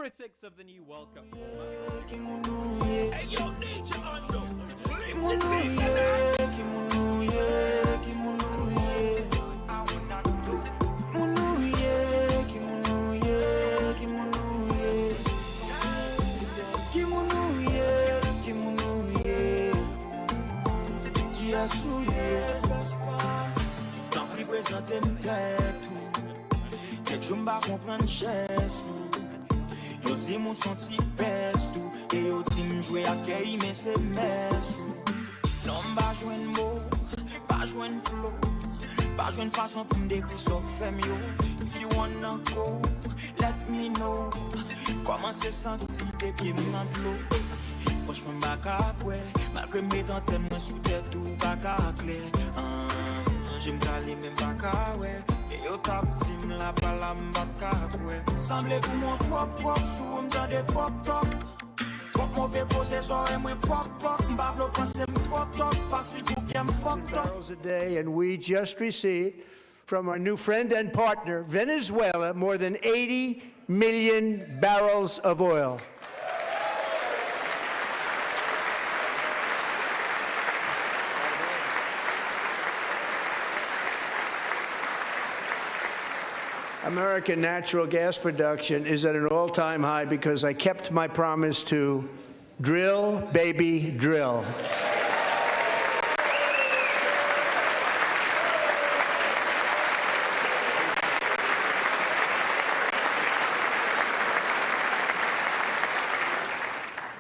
critics of the new World Cup format. Hey, yo, Ninja Undo, flip the thing, man. Tant pis présenter une tête que je m'ba comprendre chesse yo dis mon senti peste et yo dis m'jouer à kay mais c'est messe non m'ba joindre mot pas joindre flow pas joindre façon pour me décrire so femme yo if you wanna go let me know comment c'est senti tes pieds dans l'eau franchement m'ba ka quoi malgré mes antennes moi sous tête ou pas ka clair j'aime caler même pas ka ouais et yo tap tim la bala m'bat ka ouais semble pour mon pop sous m'dan des pop top trop mauvais cause soirée moi pop m'ba vlo penser trop top facile pour bien fuck barrels a day, and we just received from our new friend and partner Venezuela more than 80 million barrels of oil. American natural gas production is at an all-time high because I kept my promise to drill, baby, drill.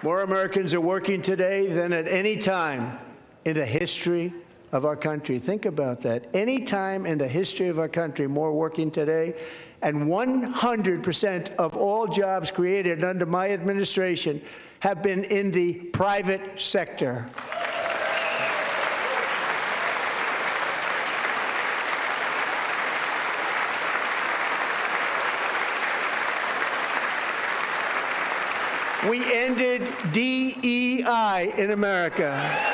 More Americans are working today than at any time in the history of our country. Think about that. Any time in the history of our country, more working today, and 100% of all jobs created under my administration have been in the private sector. We ended DEI in America.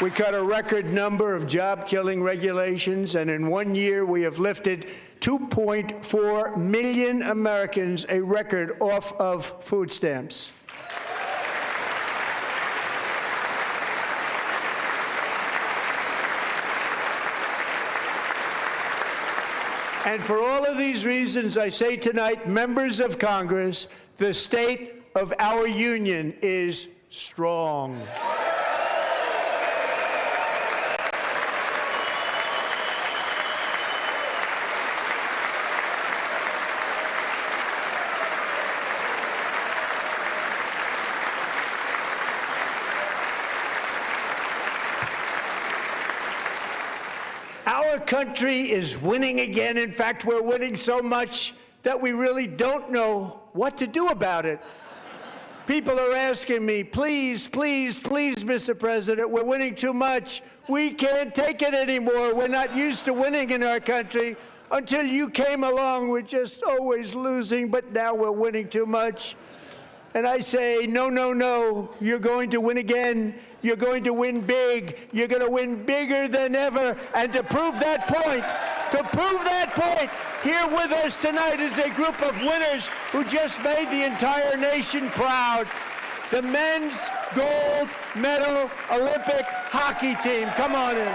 We cut a record number of job-killing regulations, and in 1 year we have lifted 2.4 million Americans, a record, off of food stamps. And for all of these reasons, I say tonight, members of Congress, the state of our union is strong. Our country is winning again. In fact, we're winning so much that we really don't know what to do about it. People are asking me, please, please, please, Mr. President, we're winning too much. We can't take it anymore. We're not used to winning in our country. Until you came along, we're just always losing, but now we're winning too much. And I say, no, no, no, you're going to win again. You're going to win big. You're going to win bigger than ever. And to prove that point, here with us tonight is a group of winners who just made the entire nation proud. The men's gold medal Olympic hockey team. Come on in.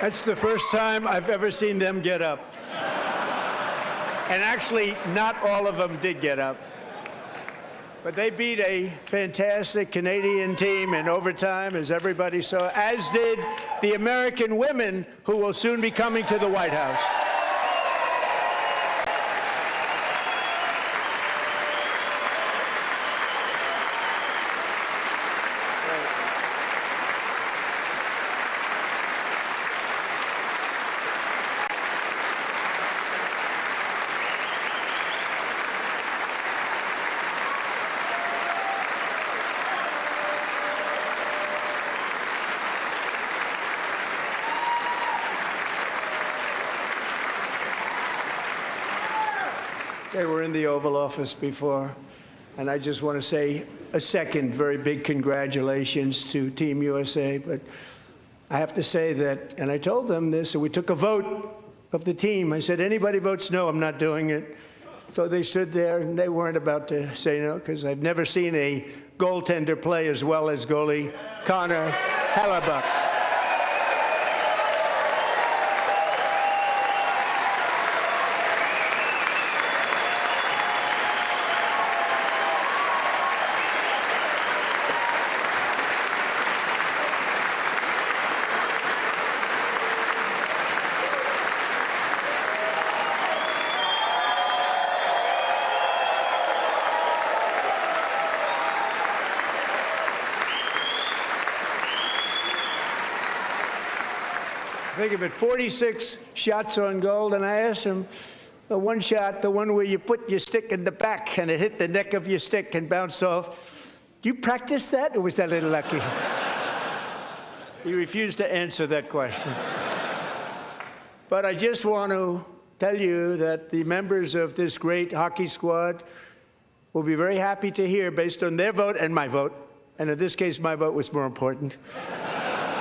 That's the first time I've ever seen them get up. And actually, not all of them did get up. But they beat a fantastic Canadian team in overtime, as everybody saw, as did the American women, who will soon be coming to the White House. They were in the Oval Office before, and I just want to say a second very big congratulations to Team USA. But I have to say that, and I told them this, and we took a vote of the team. I said, anybody votes no, I'm not doing it. So they stood there, and they weren't about to say no, because I've never seen a goaltender play as well as goalie Connor Hellebuyck. Think of it, 46 shots on goal, and I asked him, the one shot, the one where you put your stick in the back and it hit the neck of your stick and bounced off, do you practice that, or was that a little lucky? He refused to answer that question. But I just want to tell you that the members of this great hockey squad will be very happy to hear, based on their vote and my vote, and in this case my vote was more important,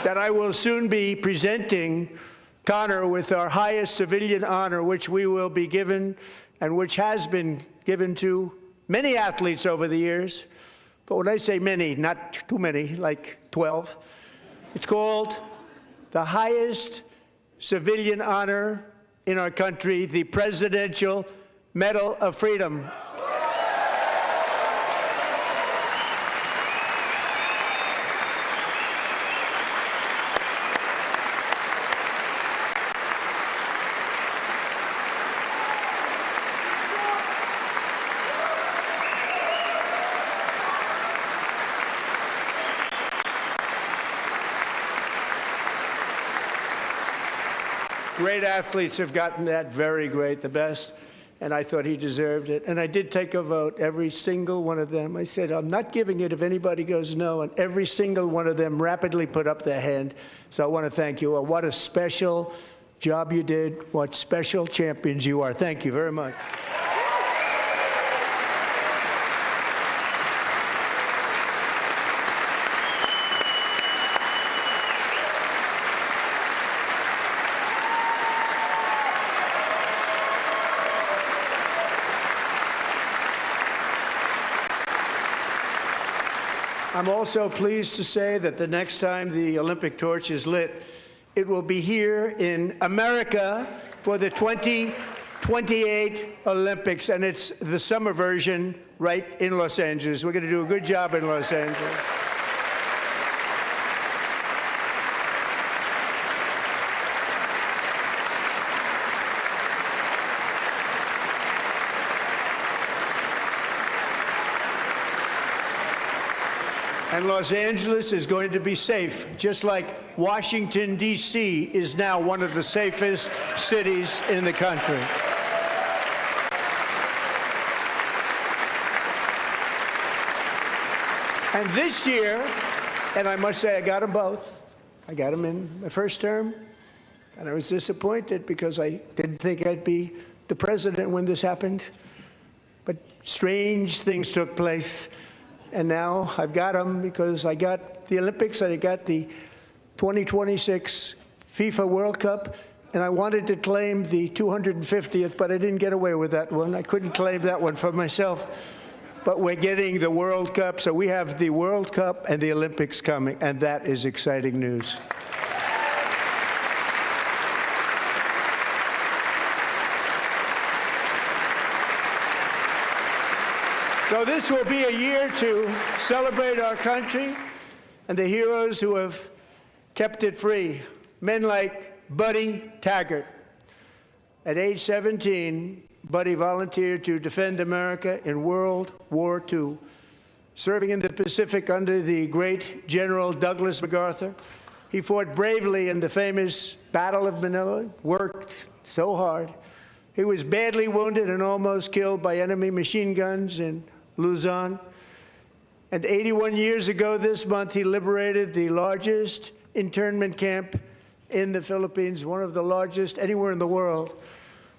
that I will soon be presenting Connor with our highest civilian honor, which we will be given, and which has been given to many athletes over the years. But when I say many, not too many, like 12, it's called the highest civilian honor in our country, the Presidential Medal of Freedom. Great athletes have gotten that, very great, the best, and I thought he deserved it. And I did take a vote, every single one of them. I said, I'm not giving it if anybody goes no, and every single one of them rapidly put up their hand. So I want to thank you. What a special job you did. What special champions you are. Thank you very much. I'm also pleased to say that the next time the Olympic torch is lit, it will be here in America for the 2028 Olympics, and it's the summer version right in Los Angeles. We're going to do a good job in Los Angeles. And Los Angeles is going to be safe, just like Washington, D.C. is now one of the safest cities in the country. And this year, and I must say I got them both. I got them in my first term, and I was disappointed because I didn't think I'd be the president when this happened. But strange things took place. And now I've got them because I got the Olympics and I got the 2026 FIFA World Cup, and I wanted to claim the 250th, but I didn't get away with that one. I couldn't claim that one for myself. But we're getting the World Cup, so we have the World Cup and the Olympics coming, and that is exciting news. So this will be a year to celebrate our country and the heroes who have kept it free. Men like Buddy Taggart. At age 17, Buddy volunteered to defend America in World War II, serving in the Pacific under the great General Douglas MacArthur. He fought bravely in the famous Battle of Manila, worked so hard. He was badly wounded and almost killed by enemy machine guns in Luzon. And 81 years ago this month, he liberated the largest internment camp in the Philippines, one of the largest anywhere in the world.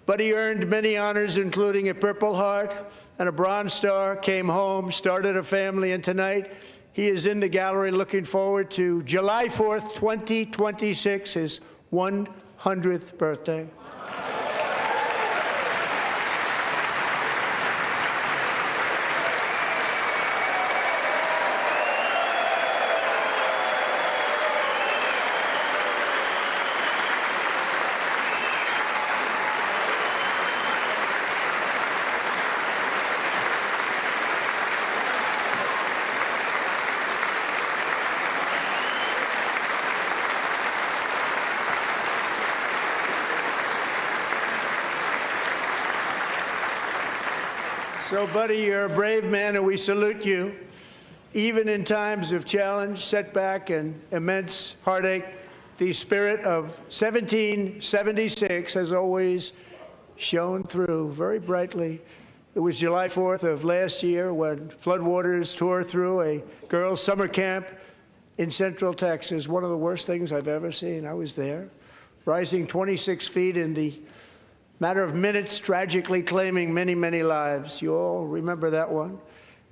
But he earned many honors, including a Purple Heart and a Bronze Star, came home, started a family, and tonight he is in the gallery looking forward to July 4th, 2026, his 100th birthday. So, Buddy, you're a brave man, and we salute you. Even in times of challenge, setback, and immense heartache, the spirit of 1776 has always shone through very brightly. It was July 4th of last year when floodwaters tore through a girls' summer camp in Central Texas, one of the worst things I've ever seen. I was there, rising 26 feet in the matter of minutes, tragically claiming many, many lives. You all remember that one.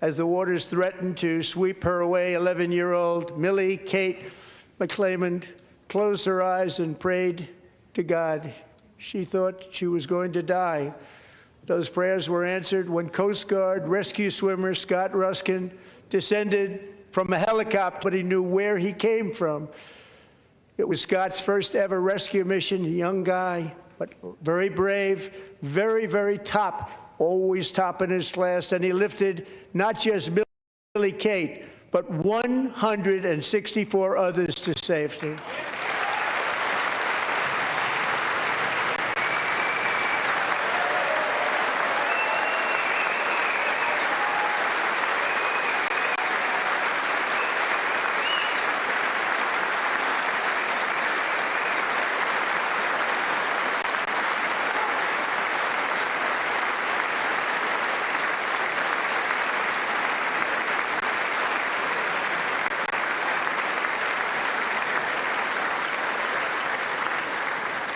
As the waters threatened to sweep her away, 11-year-old Millie Kate McClymont closed her eyes and prayed to God. She thought she was going to die. Those prayers were answered when Coast Guard rescue swimmer Scott Ruskin descended from a helicopter, but he knew where he came from. It was Scott's first ever rescue mission, a young guy, but very brave, very, very top, always top in his class. And he lifted not just Millie Kate, but 164 others to safety.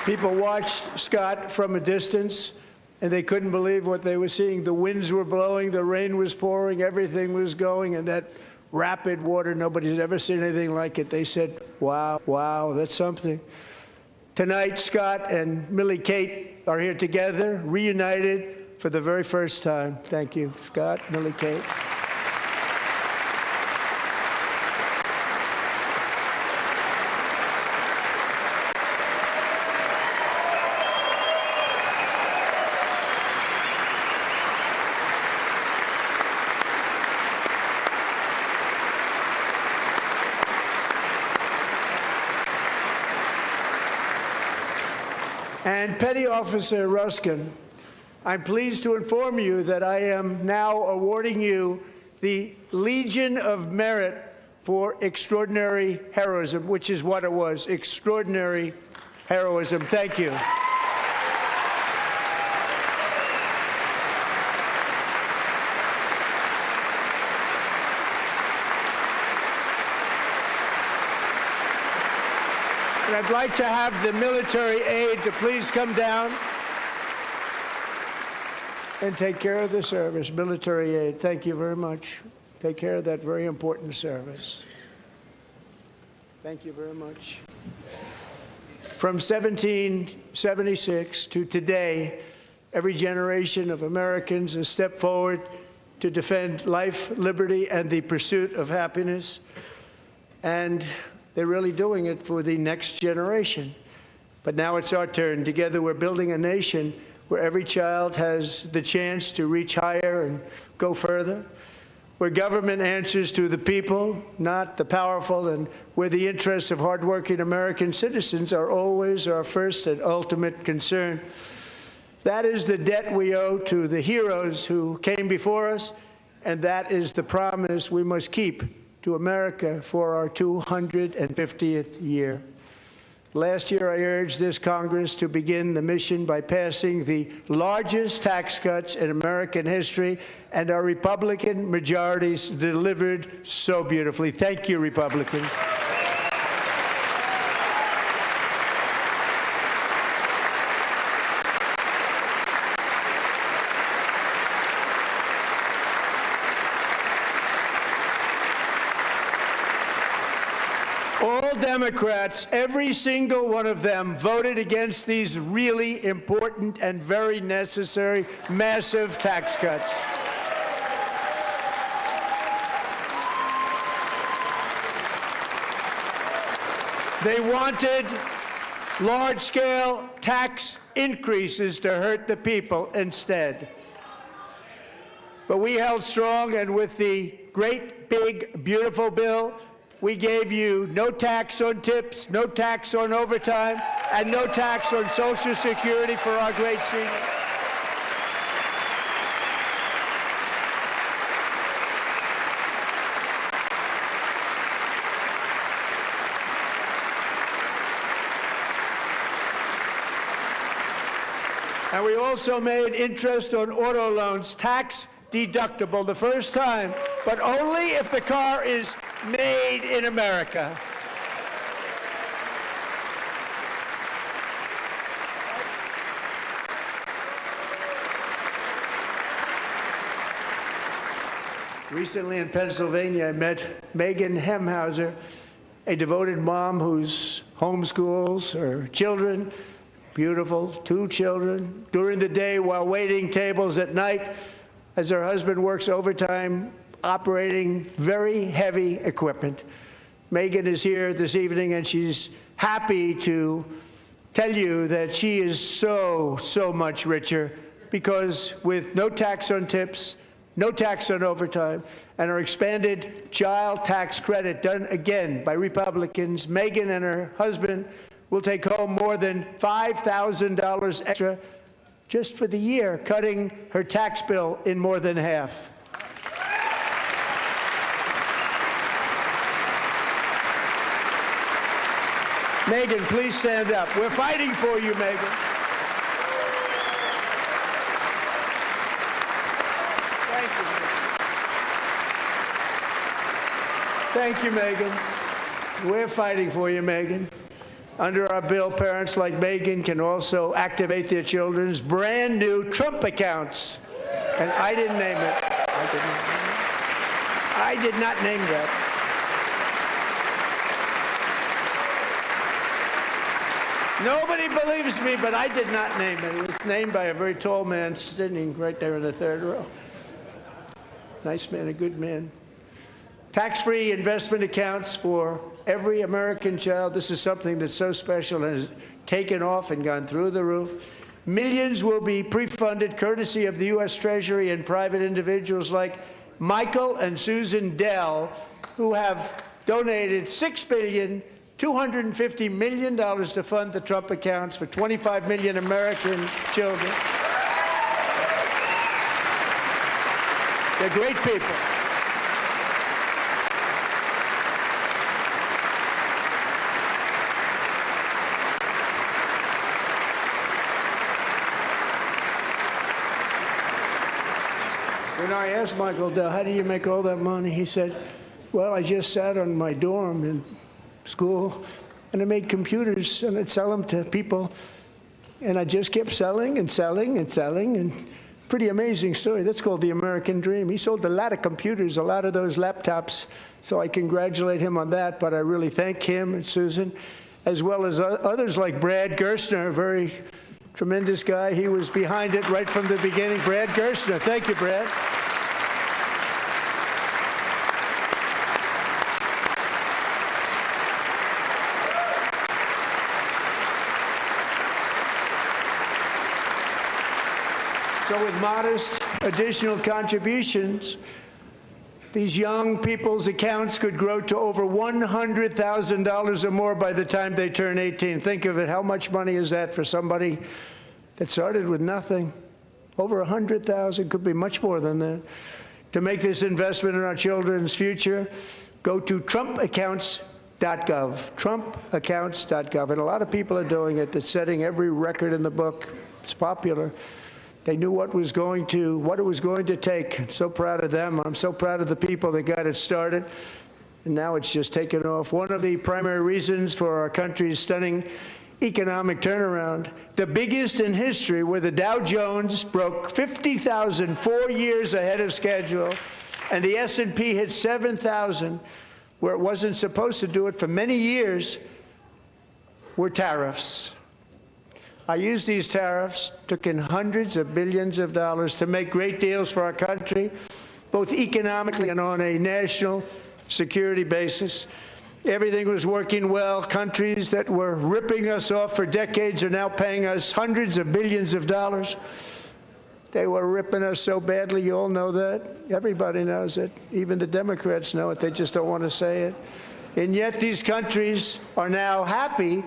People watched Scott from a distance, and they couldn't believe what they were seeing. The winds were blowing, the rain was pouring, everything was going, and that rapid water, nobody's ever seen anything like it. They said, wow, wow, that's something. Tonight, Scott and Millie Kate are here together, reunited for the very first time. Thank you, Scott, Millie Kate. And Petty Officer Ruskin, I'm pleased to inform you that I am now awarding you the Legion of Merit for extraordinary heroism, which is what it was, extraordinary heroism. Thank you. And I'd like to have the military aide to please come down and take care of the service. Military aide, thank you very much. Take care of that very important service. Thank you very much. From 1776 to today, every generation of Americans has stepped forward to defend life, liberty, and the pursuit of happiness. And they're really doing it for the next generation. But now it's our turn. Together we're building a nation where every child has the chance to reach higher and go further, where government answers to the people, not the powerful, and where the interests of hardworking American citizens are always our first and ultimate concern. That is the debt we owe to the heroes who came before us, and that is the promise we must keep to America for our 250th year. Last year, I urged this Congress to begin the mission by passing the largest tax cuts in American history, and our Republican majorities delivered so beautifully. Thank you, Republicans. All Democrats, every single one of them, voted against these really important and very necessary massive tax cuts. They wanted large-scale tax increases to hurt the people instead. But we held strong, and with the great, big, beautiful bill, we gave you no tax on tips, no tax on overtime, and no tax on Social Security for our great seniors. And we also made interest on auto loans tax deductible the first time, but only if the car is made in America. Recently in Pennsylvania, I met Megan Hemhauser, a devoted mom who's homeschools her children, beautiful, 2 children, during the day while waiting tables at night as her husband works overtime operating very heavy equipment. Megan is here this evening, and she's happy to tell you that she is so much richer because with no tax on tips, no tax on overtime, and our expanded child tax credit done again by Republicans, Megan and her husband will take home more than $5,000 extra just for the year, cutting her tax bill in more than half. Megan, please stand up. We're fighting for you, Megan. Thank you, Megan. Thank you, Megan. We're fighting for you, Megan. Under our bill, parents like Megan can also activate their children's brand new Trump accounts. And I didn't name it. I did not name that. Nobody believes me, but I did not name it. It was named by a very tall man sitting right there in the third row. Nice man, a good man. Tax-free investment accounts for every American child. This is something that's so special and has taken off and gone through the roof. Millions will be pre-funded courtesy of the U.S. Treasury and private individuals like Michael and Susan Dell, who have donated $6.25 billion to fund the Trump accounts for 25 million American children. They're great people. When I asked Michael Dell, how do you make all that money? He said, well, I just sat on my dorm in school, and I made computers, and I'd sell them to people, and I just kept selling and selling and selling, and pretty amazing story. That's called the American dream. He sold a lot of computers, a lot of those laptops, so I congratulate him on that, but I really thank him and Susan, as well as others like Brad Gerstner, a very tremendous guy. He was behind it right from the beginning. Brad Gerstner. Thank you, Brad. So with modest additional contributions, these young people's accounts could grow to over $100,000 or more by the time they turn 18. Think of it. How much money is that for somebody that started with nothing? Over 100,000, could be much more than that. To make this investment in our children's future, go to TrumpAccounts.gov, TrumpAccounts.gov. And a lot of people are doing it. It's setting every record in the book. It's popular. They knew what it was going to take. I'm so proud of them. I'm so proud of the people that got it started. And now it's just taken off. One of the primary reasons for our country's stunning economic turnaround, the biggest in history, where the Dow Jones broke 50,000 4 years ahead of schedule, and the S&P hit 7,000, where it wasn't supposed to do it for many years, were tariffs. I used these tariffs, took in hundreds of billions of dollars to make great deals for our country, both economically and on a national security basis. Everything was working well. Countries that were ripping us off for decades are now paying us hundreds of billions of dollars. They were ripping us so badly, you all know that. Everybody knows it. Even the Democrats know it. They just don't want to say it. And yet these countries are now happy,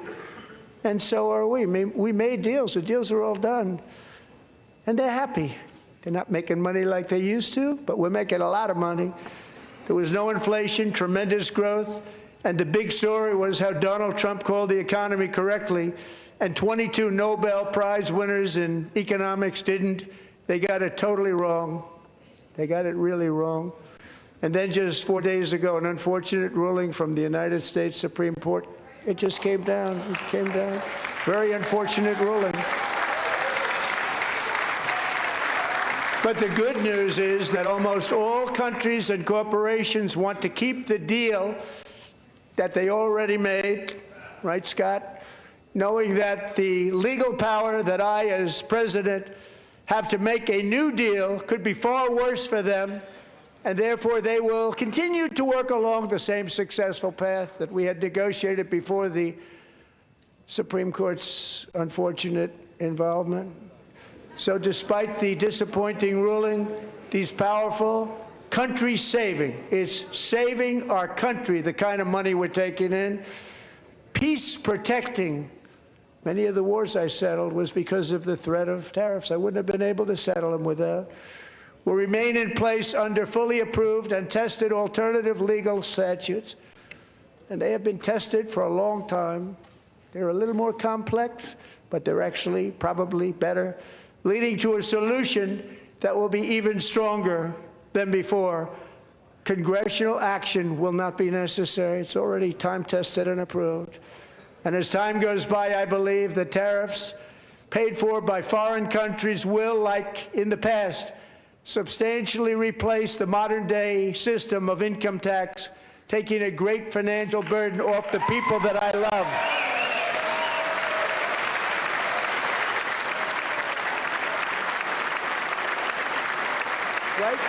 and so are we. We made deals. The deals are all done. And they're happy. They're not making money like they used to, but we're making a lot of money. There was no inflation, tremendous growth, and the big story was how Donald Trump called the economy correctly, and 22 Nobel Prize winners in economics didn't. They got it totally wrong. They got it really wrong. And then just 4 days ago, an unfortunate ruling from the United States Supreme Court. It just came down. It came down. Very unfortunate ruling. But the good news is that almost all countries and corporations want to keep the deal that they already made, right, Scott? Knowing that the legal power that I, as president, have to make a new deal could be far worse for them, and therefore they will continue to work along the same successful path that we had negotiated before the Supreme Court's unfortunate involvement. So despite the disappointing ruling, these powerful, country-saving, it's saving our country, the kind of money we're taking in, peace-protecting. Many of the wars I settled was because of the threat of tariffs. I wouldn't have been able to settle them without. Will remain in place under fully approved and tested alternative legal statutes. And they have been tested for a long time. They're a little more complex, but they're actually probably better, leading to a solution that will be even stronger than before. Congressional action will not be necessary. It's already time-tested and approved. And as time goes by, I believe the tariffs paid for by foreign countries will, like in the past, substantially replace the modern-day system of income tax, taking a great financial burden off the people that I love. Right?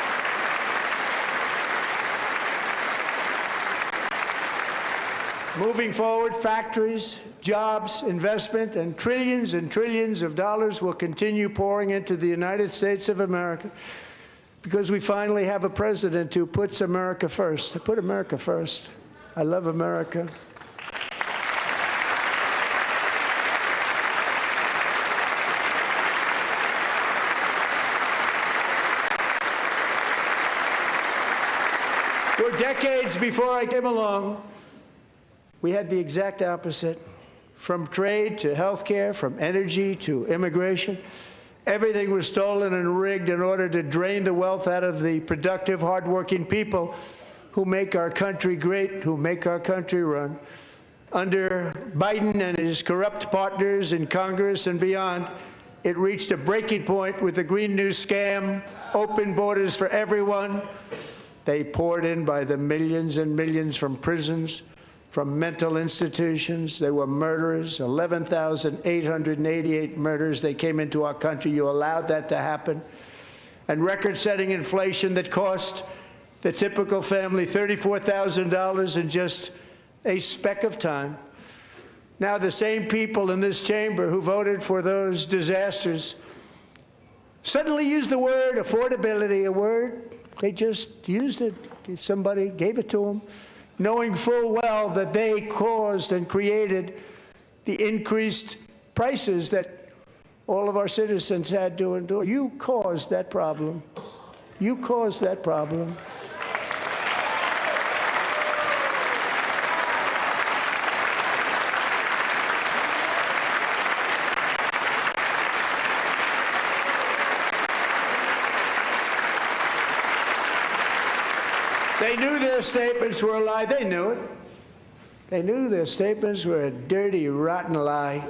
Moving forward, factories, jobs, investment, and trillions of dollars will continue pouring into the United States of America because we finally have a president who puts America first. I put America first. I love America. For decades before I came along, we had the exact opposite. From trade to health care, from energy to immigration, everything was stolen and rigged in order to drain the wealth out of the productive, hardworking people who make our country great, who make our country run. Under Biden and his corrupt partners in Congress and beyond, it reached a breaking point with the Green New scam, open borders for everyone. They poured in by the millions and millions from prisons, from mental institutions. They were murderers, 11,888 murders. They came into our country. You allowed that to happen. And record-setting inflation that cost the typical family $34,000 in just a speck of time. Now the same people in this chamber who voted for those disasters suddenly used the word affordability, a word, they just used it. Somebody gave it to them, knowing full well that they caused and created the increased prices that all of our citizens had to endure. You caused that problem. You caused that problem. They knew their statements were a lie. They knew it. They knew their statements were a dirty, rotten lie.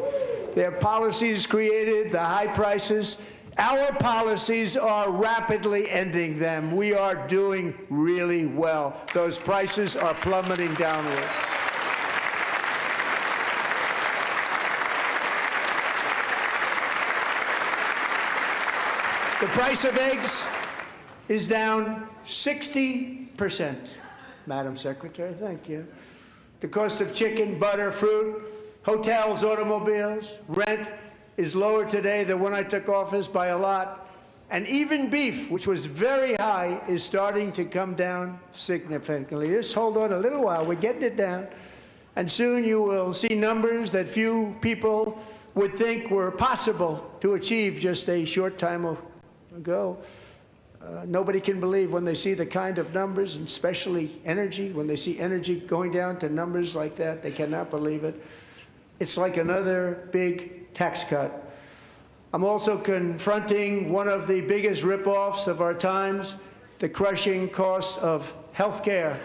Their policies created the high prices. Our policies are rapidly ending them. We are doing really well. Those prices are plummeting downward. The price of eggs is down 60%. Madam Secretary, thank you. The cost of chicken, butter, fruit, hotels, automobiles, rent is lower today than when I took office by a lot. And even beef, which was very high, is starting to come down significantly. Just hold on a little while. We're getting it down. And soon you will see numbers that few people would think were possible to achieve just a short time ago. Nobody can believe when they see the kind of numbers, and especially energy, when they see energy going down to numbers like that, they cannot believe it. It's like another big tax cut. I'm also confronting one of the biggest ripoffs of our times, the crushing cost of health care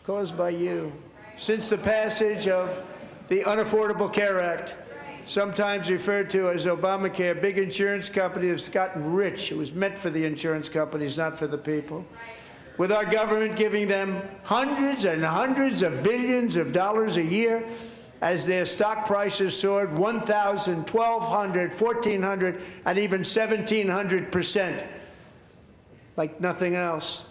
caused by you. Since the passage of the Unaffordable Care Act, sometimes referred to as Obamacare, big insurance companies have gotten rich. It was meant for the insurance companies, not for the people. With our government giving them hundreds and hundreds of billions of dollars a year as their stock prices soared 1,000, 1,200, 1,400, and even 1,700%, like nothing else.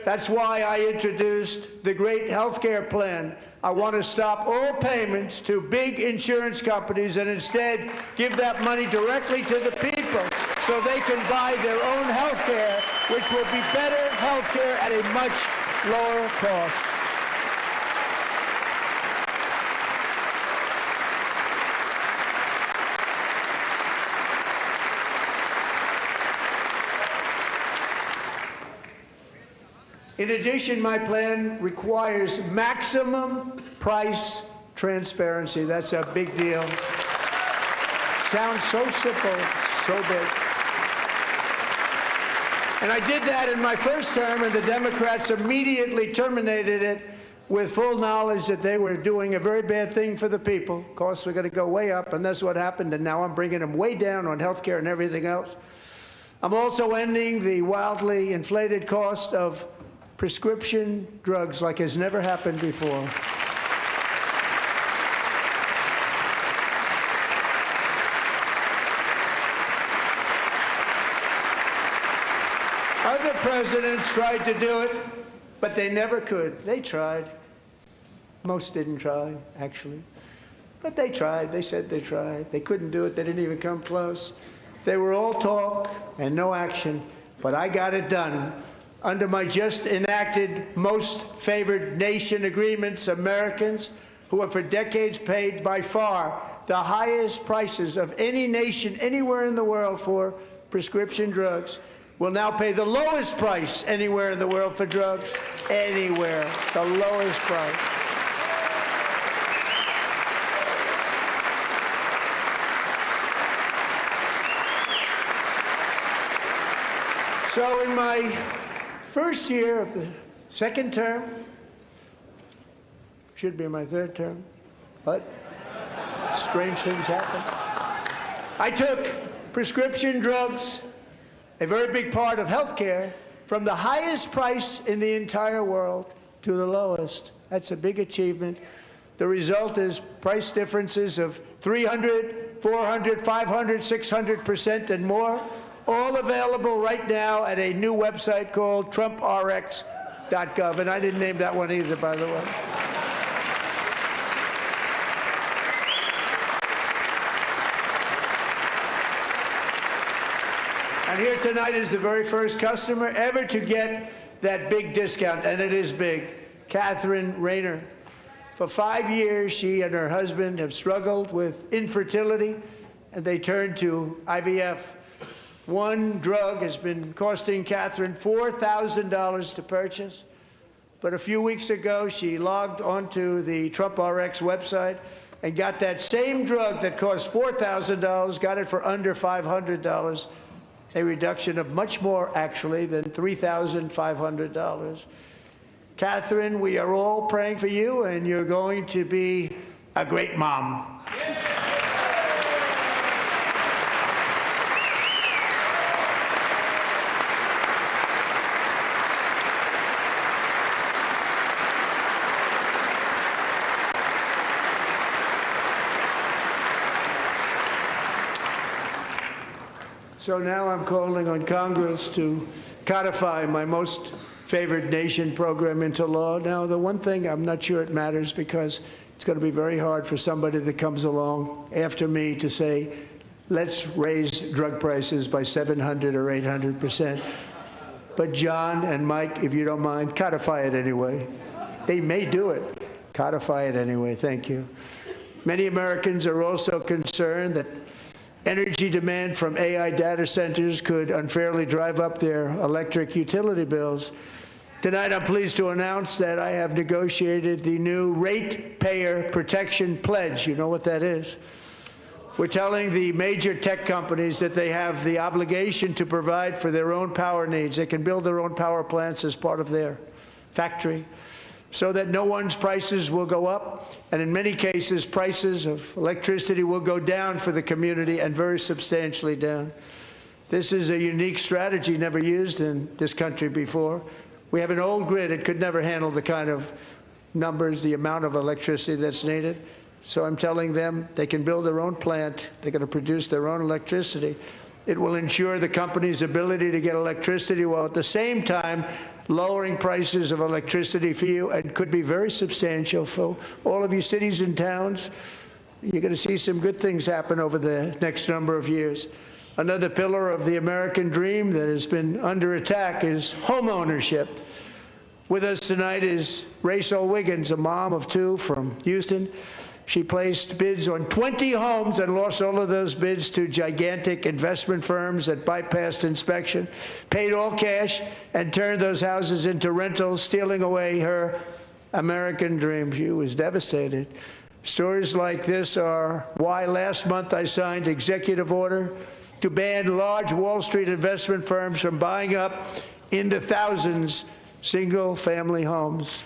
That's why I introduced the great health care plan. I want to stop all payments to big insurance companies and instead give that money directly to the people so they can buy their own health care, which will be better health care at a much lower cost. In addition, my plan requires maximum price transparency. That's a big deal. Sounds so simple, so big. And I did that in my first term, and the Democrats immediately terminated it with full knowledge that they were doing a very bad thing for the people. Costs were going to go way up, and that's what happened, and now I'm bringing them way down on health care and everything else. I'm also ending the wildly inflated cost of prescription drugs like has never happened before. Other presidents tried to do it, but they never could. They tried. Most didn't try, actually. But they tried. They said they tried. They couldn't do it. They didn't even come close. They were all talk and no action, but I got it done. Under my just enacted most favored nation agreements, Americans who have for decades paid by far the highest prices of any nation anywhere in the world for prescription drugs will now pay the lowest price anywhere in the world for drugs. Anywhere. The lowest price. So in my first year of the second term, should be my third term, but strange things happen. I took prescription drugs, a very big part of health care, from the highest price in the entire world to the lowest. That's a big achievement. The result is price differences of 300, 400, 500, 600% and more, all available right now at a new website called TrumpRx.gov. And I didn't name that one either, by the way. And here tonight is the very first customer ever to get that big discount, and it is big, Catherine Rayner. For 5 years, she and her husband have struggled with infertility, and they turned to IVF. One drug has been costing Catherine $4,000 to purchase. But a few weeks ago, she logged onto the TrumpRx website and got that same drug that cost $4,000, got it for under $500, a reduction of much more, actually, than $3,500. Catherine, we are all praying for you, and you're going to be a great mom. So now I'm calling on Congress to codify my most favored nation program into law. Now, the one thing, I'm not sure it matters because it's going to be very hard for somebody that comes along after me to say, let's raise drug prices by 700 or 800%. But John and Mike, if you don't mind, codify it anyway. They may do it. Codify it anyway. Thank you. Many Americans are also concerned that energy demand from AI data centers could unfairly drive up their electric utility bills. Tonight, I'm pleased to announce that I have negotiated the new Ratepayer Protection Pledge. You know what that is? We're telling the major tech companies that they have the obligation to provide for their own power needs. They can build their own power plants as part of their factory, so that no one's prices will go up, and in many cases, prices of electricity will go down for the community, and very substantially down. This is a unique strategy never used in this country before. We have an old grid. It could never handle the kind of numbers, the amount of electricity that's needed. So I'm telling them they can build their own plant. They're going to produce their own electricity. It will ensure the company's ability to get electricity while at the same time lowering prices of electricity for you, and could be very substantial for all of you cities and towns. You're going to see some good things happen over the next number of years. Another pillar of the American dream that has been under attack is home ownership. With us tonight is Rachel Wiggins, a mom of 2 from Houston. She placed bids on 20 homes and lost all of those bids to gigantic investment firms that bypassed inspection, paid all cash, and turned those houses into rentals, stealing away her American dream. She was devastated. Stories like this are why last month I signed executive order to ban large Wall Street investment firms from buying up into thousands single-family homes.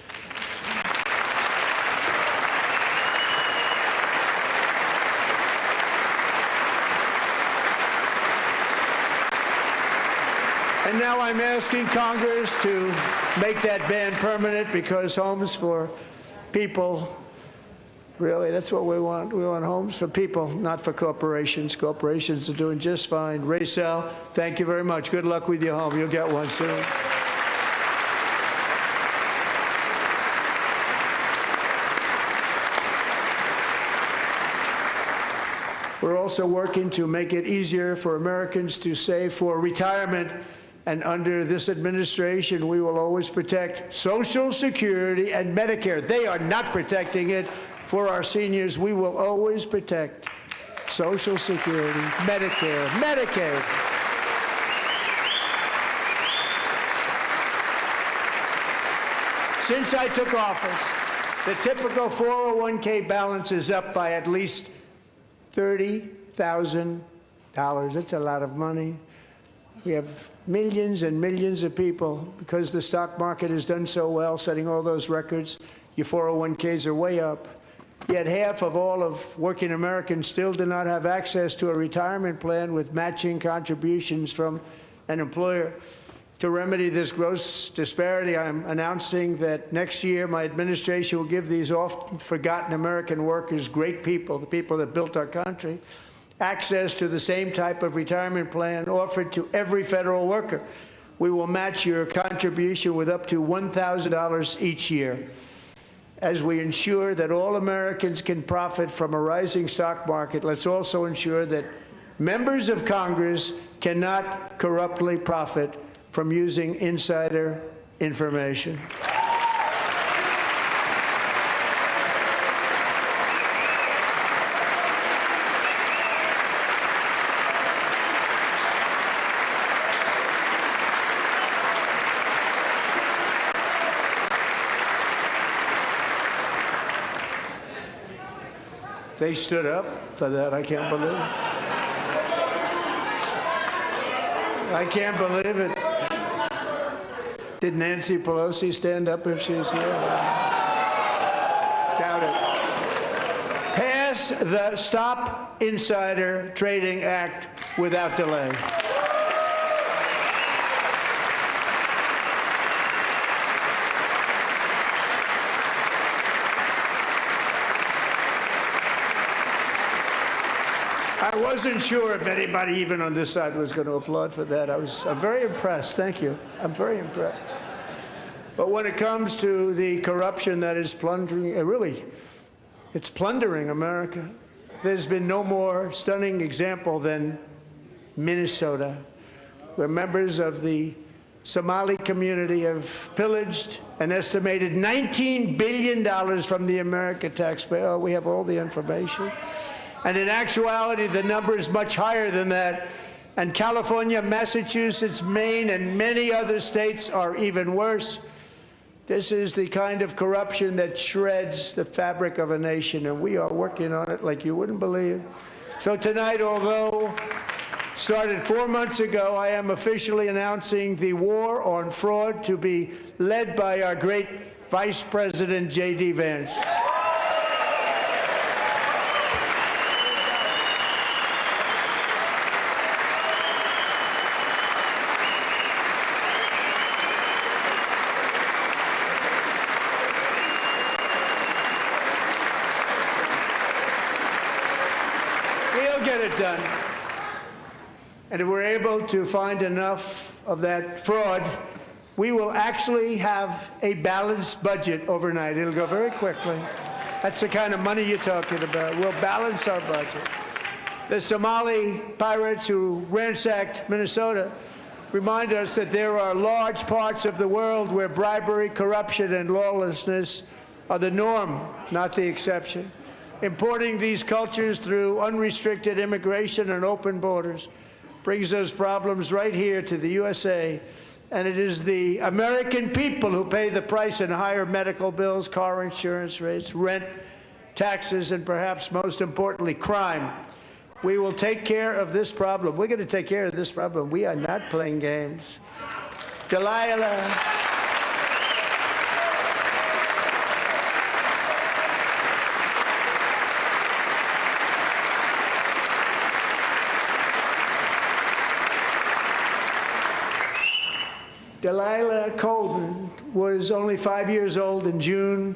And now I'm asking Congress to make that ban permanent, because homes for people, really, that's what we want. We want homes for people, not for corporations. Corporations are doing just fine. Rachel, thank you very much. Good luck with your home. You'll get one soon. We're also working to make it easier for Americans to save for retirement. And under this administration, we will always protect Social Security and Medicare. They are not protecting it for our seniors. We will always protect Social Security, Medicare, Medicaid. Since I took office, the typical 401k balance is up by at least $30,000. That's a lot of money. We have millions and millions of people, because the stock market has done so well, setting all those records. Your 401ks are way up. Yet half of all of working Americans still do not have access to a retirement plan with matching contributions from an employer. To remedy this gross disparity, I'm announcing that next year my administration will give these often forgotten American workers, great people, the people that built our country, access to the same type of retirement plan offered to every federal worker. We will match your contribution with up to $1,000 each year. As we ensure that all Americans can profit from a rising stock market, let's also ensure that Members of Congress cannot corruptly profit from using insider information. They stood up for that. I can't believe it. I can't believe it. Did Nancy Pelosi stand up if she's here? Doubt it. Pass the Stop Insider Trading Act without delay. I wasn't sure if anybody even on this side was going to applaud for that. I'm very impressed. Thank you. I'm very impressed. But when it comes to the corruption that is plundering, it's plundering America. There's been no more stunning example than Minnesota, where members of the Somali community have pillaged an estimated $19 billion from the American taxpayer. Oh, we have all the information. And in actuality, the number is much higher than that. And California, Massachusetts, Maine, and many other states are even worse. This is the kind of corruption that shreds the fabric of a nation, and we are working on it like you wouldn't believe. So tonight, although started 4 months ago, I am officially announcing the war on fraud to be led by our great Vice President, J.D. Vance. Get it done. And if we're able to find enough of that fraud, we will actually have a balanced budget overnight. It'll go very quickly. That's the kind of money you're talking about. We'll balance our budget. The Somali pirates who ransacked Minnesota remind us that there are large parts of the world where bribery, corruption, and lawlessness are the norm, not the exception. Importing these cultures through unrestricted immigration and open borders brings those problems right here to the USA. And it is the American people who pay the price in higher medical bills, car insurance rates, rent, taxes, and perhaps most importantly, crime. We will take care of this problem. We're going to take care of this problem. We are not playing games. Delilah. Delilah Colvin was only 5 years old in June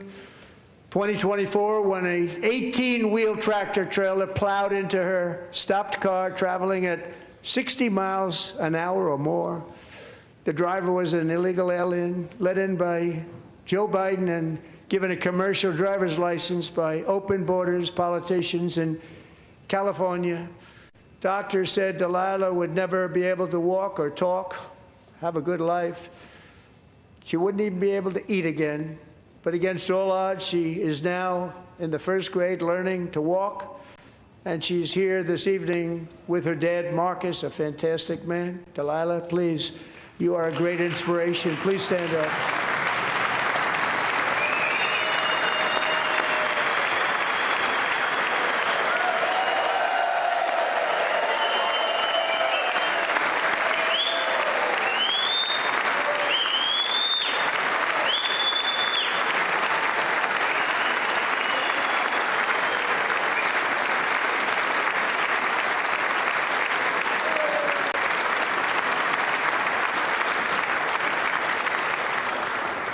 2024 when a 18-wheel tractor trailer plowed into her stopped car traveling at 60 miles an hour or more. The driver was an illegal alien let in by Joe Biden and given a commercial driver's license by open borders politicians in California. Doctors said Delilah would never be able to walk or talk, have a good life. She wouldn't even be able to eat again. But against all odds, she is now in the first grade learning to walk. And she's here this evening with her dad, Marcus, a fantastic man. Delilah, please, you are a great inspiration. Please stand up.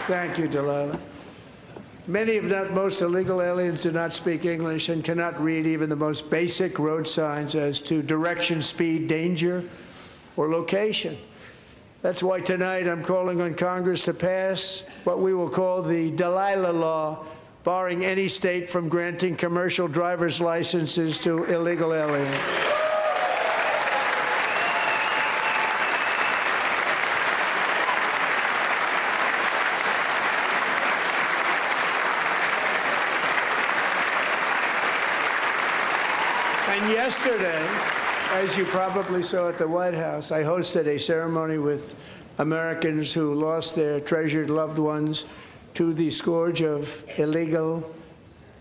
Thank you, Delilah. Many, if not most, illegal aliens do not speak English and cannot read even the most basic road signs as to direction, speed, danger, or location. That's why tonight I'm calling on Congress to pass what we will call the Delilah Law, barring any state from granting commercial driver's licenses to illegal aliens. And yesterday, as you probably saw at the White House, I hosted a ceremony with Americans who lost their treasured loved ones to the scourge of illegal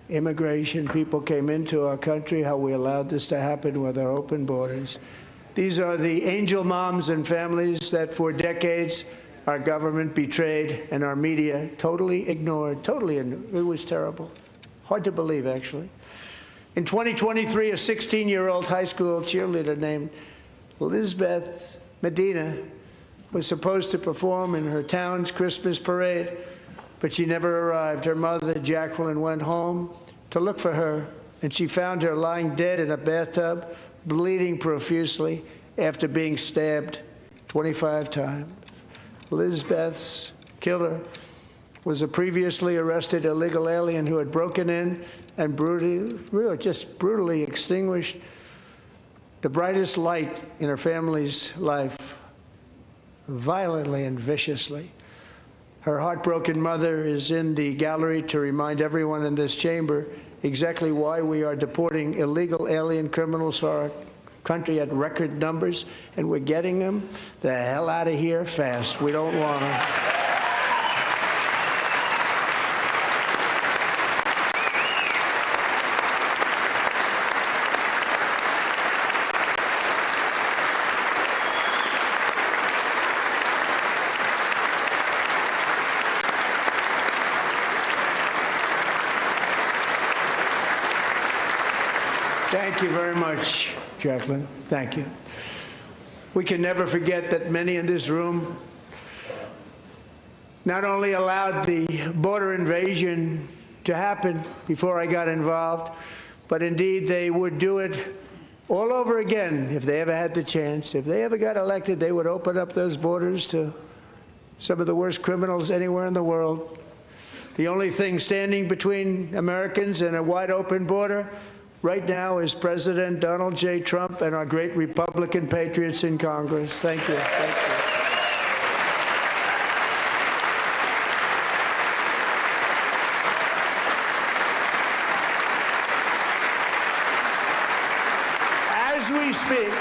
immigration. People came into our country, how we allowed this to happen with our open borders. These are the angel moms and families that for decades our government betrayed and our media totally ignored. It was terrible. Hard to believe, actually. In 2023, a 16-year-old high school cheerleader named Elizabeth Medina was supposed to perform in her town's Christmas parade, but she never arrived. Her mother, Jacqueline, went home to look for her, and she found her lying dead in a bathtub, bleeding profusely after being stabbed 25 times. Elizabeth's killer was a previously arrested illegal alien who had broken in and brutally extinguished the brightest light in her family's life, violently and viciously. Her heartbroken mother is in the gallery to remind everyone in this chamber exactly why we are deporting illegal alien criminals to our country at record numbers, and we're getting them the hell out of here fast. We don't want them. Thank you very much, Jacqueline. Thank you. We can never forget that many in this room not only allowed the border invasion to happen before I got involved, but indeed they would do it all over again if they ever had the chance. If they ever got elected, they would open up those borders to some of the worst criminals anywhere in the world. The only thing standing between Americans and a wide open border right now is President Donald J. Trump and our great Republican patriots in Congress. Thank you. Thank you. As we speak,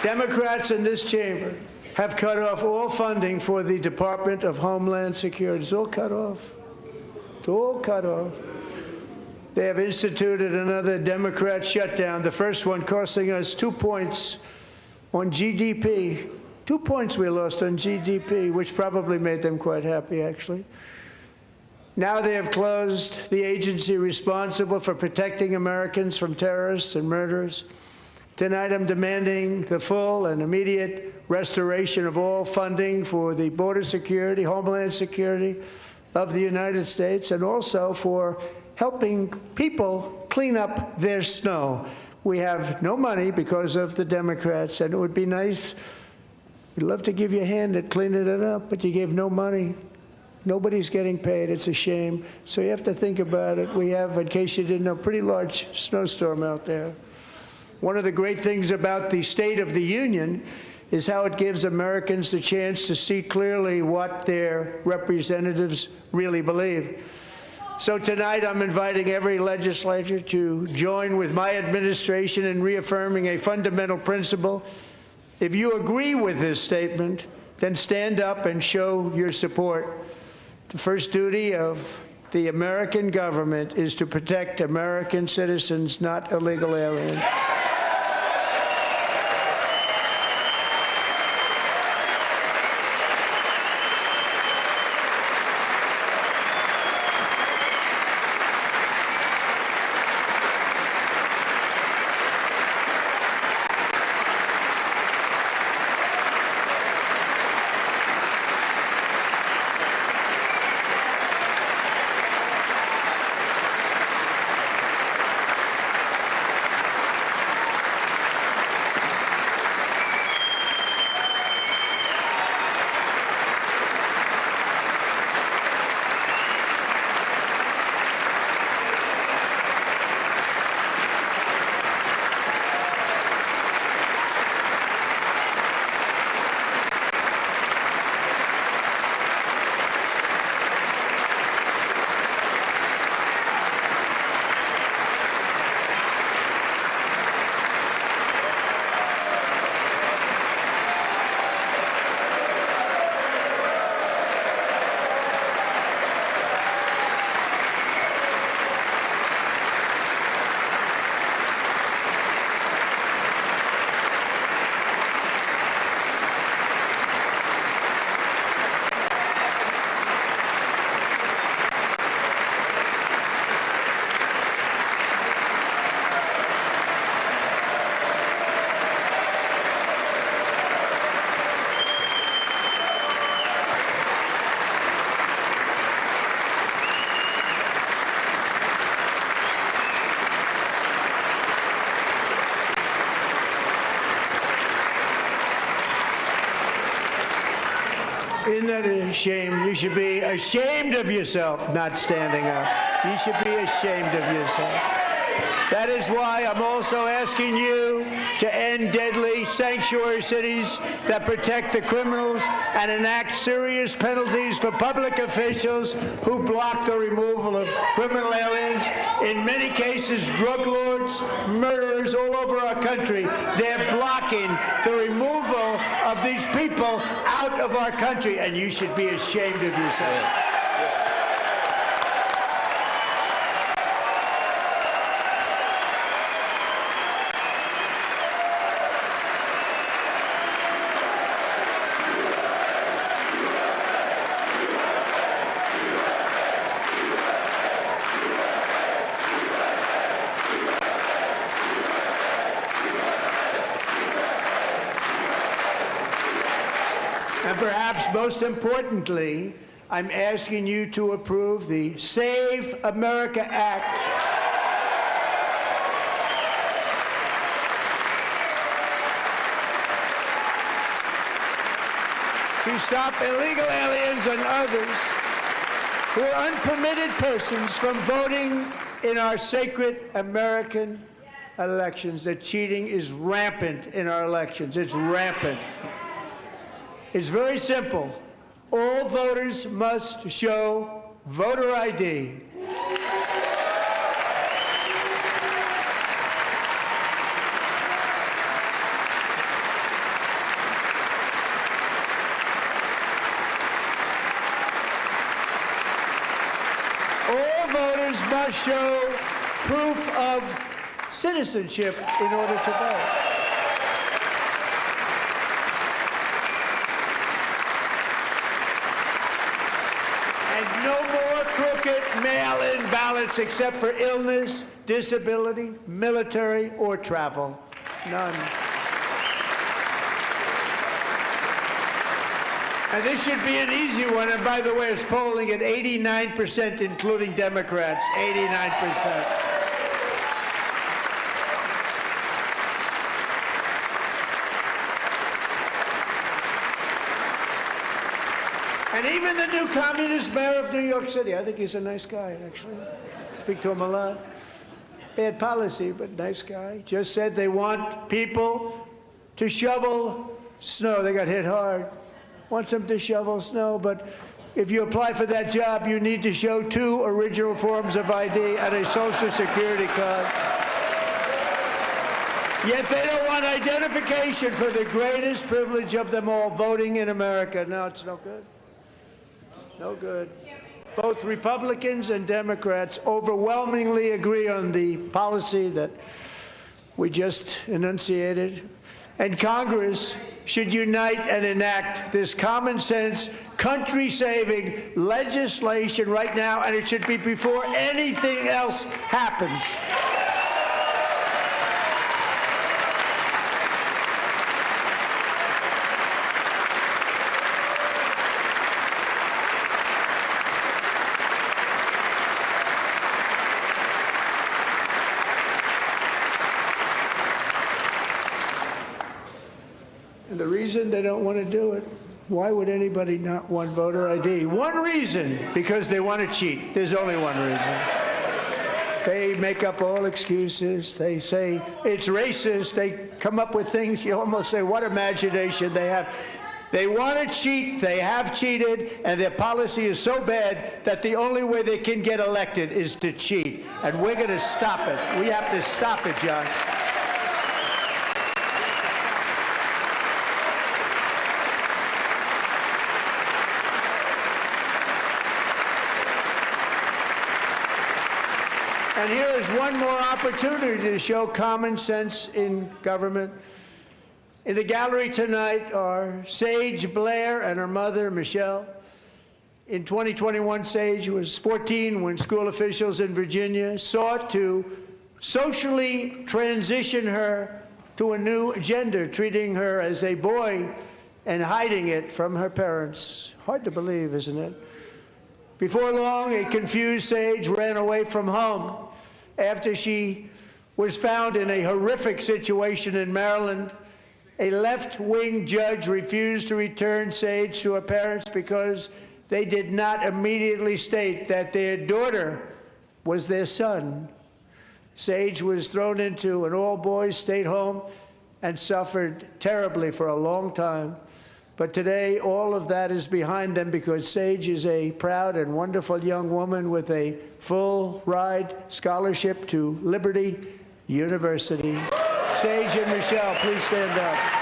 Democrats in this chamber have cut off all funding for the Department of Homeland Security. It's all cut off. It's all cut off. They have instituted another Democrat shutdown, the first one costing us 2 points on GDP. 2 points we lost on GDP, which probably made them quite happy, actually. Now they have closed the agency responsible for protecting Americans from terrorists and murderers. Tonight I'm demanding the full and immediate restoration of all funding for the border security, Homeland Security of the United States, and also for helping people clean up their snow. We have no money because of the Democrats, and it would be nice, we'd love to give you a hand at cleaning it up, but you gave no money. Nobody's getting paid. It's a shame. So you have to think about it. We have, in case you didn't know, a pretty large snowstorm out there. One of the great things about the State of the Union is how it gives Americans the chance to see clearly what their representatives really believe. So tonight I'm inviting every legislator to join with my administration in reaffirming a fundamental principle. If you agree with this statement, then stand up and show your support. The first duty of the American government is to protect American citizens, not illegal aliens. ashamed. You should be ashamed of yourself not standing up. You should be ashamed of yourself. That is why I'm also asking you to end deadly sanctuary cities that protect the criminals and enact serious penalties for public officials who block the removal of criminal aliens. In many cases, drug lords, murderers all over our country, they're blocking the removal of these people out of our country, and you should be ashamed of yourself. And perhaps most importantly, I'm asking you to approve the Save America Act. To stop illegal aliens and others who are unpermitted persons from voting in our sacred American elections. The cheating is rampant in our elections. It's rampant. It's very simple. All voters must show voter ID. All voters must show proof of citizenship in order to vote. And no more crooked mail-in ballots except for illness, disability, military, or travel. None. And this should be an easy one. And by the way, it's polling at 89%, including Democrats. 89%. And even the new communist mayor of New York City, I think he's a nice guy, actually. Speak to him a lot. Bad policy, but nice guy. Just said they want people to shovel snow. They got hit hard. Wants them to shovel snow, but if you apply for that job, you need to show 2 original forms of ID and a Social Security card. Yet they don't want identification for the greatest privilege of them all, voting in America. No, it's no good. No good. Both Republicans and Democrats overwhelmingly agree on the policy that we just enunciated. And Congress should unite and enact this common sense, country-saving legislation right now, and it should be before anything else happens. And the reason they don't want to do it, why would anybody not want voter ID? One reason, because they want to cheat. There's only one reason. They make up all excuses. They say it's racist. They come up with things you almost say, what imagination they have. They want to cheat. They have cheated, and their policy is so bad that the only way they can get elected is to cheat. And we're going to stop it. We have to stop it, John. And here is one more opportunity to show common sense in government. In the gallery tonight are Sage Blair and her mother, Michelle. In 2021, Sage was 14 when school officials in Virginia sought to socially transition her to a new gender, treating her as a boy and hiding it from her parents. Hard to believe, isn't it? Before long, a confused Sage ran away from home after she was found in a horrific situation in Maryland. A left-wing judge refused to return Sage to her parents because they did not immediately state that their daughter was their son. Sage was thrown into an all-boys state home and suffered terribly for a long time. But today, all of that is behind them because Sage is a proud and wonderful young woman with a full-ride scholarship to Liberty University. Sage and Michelle, please stand up.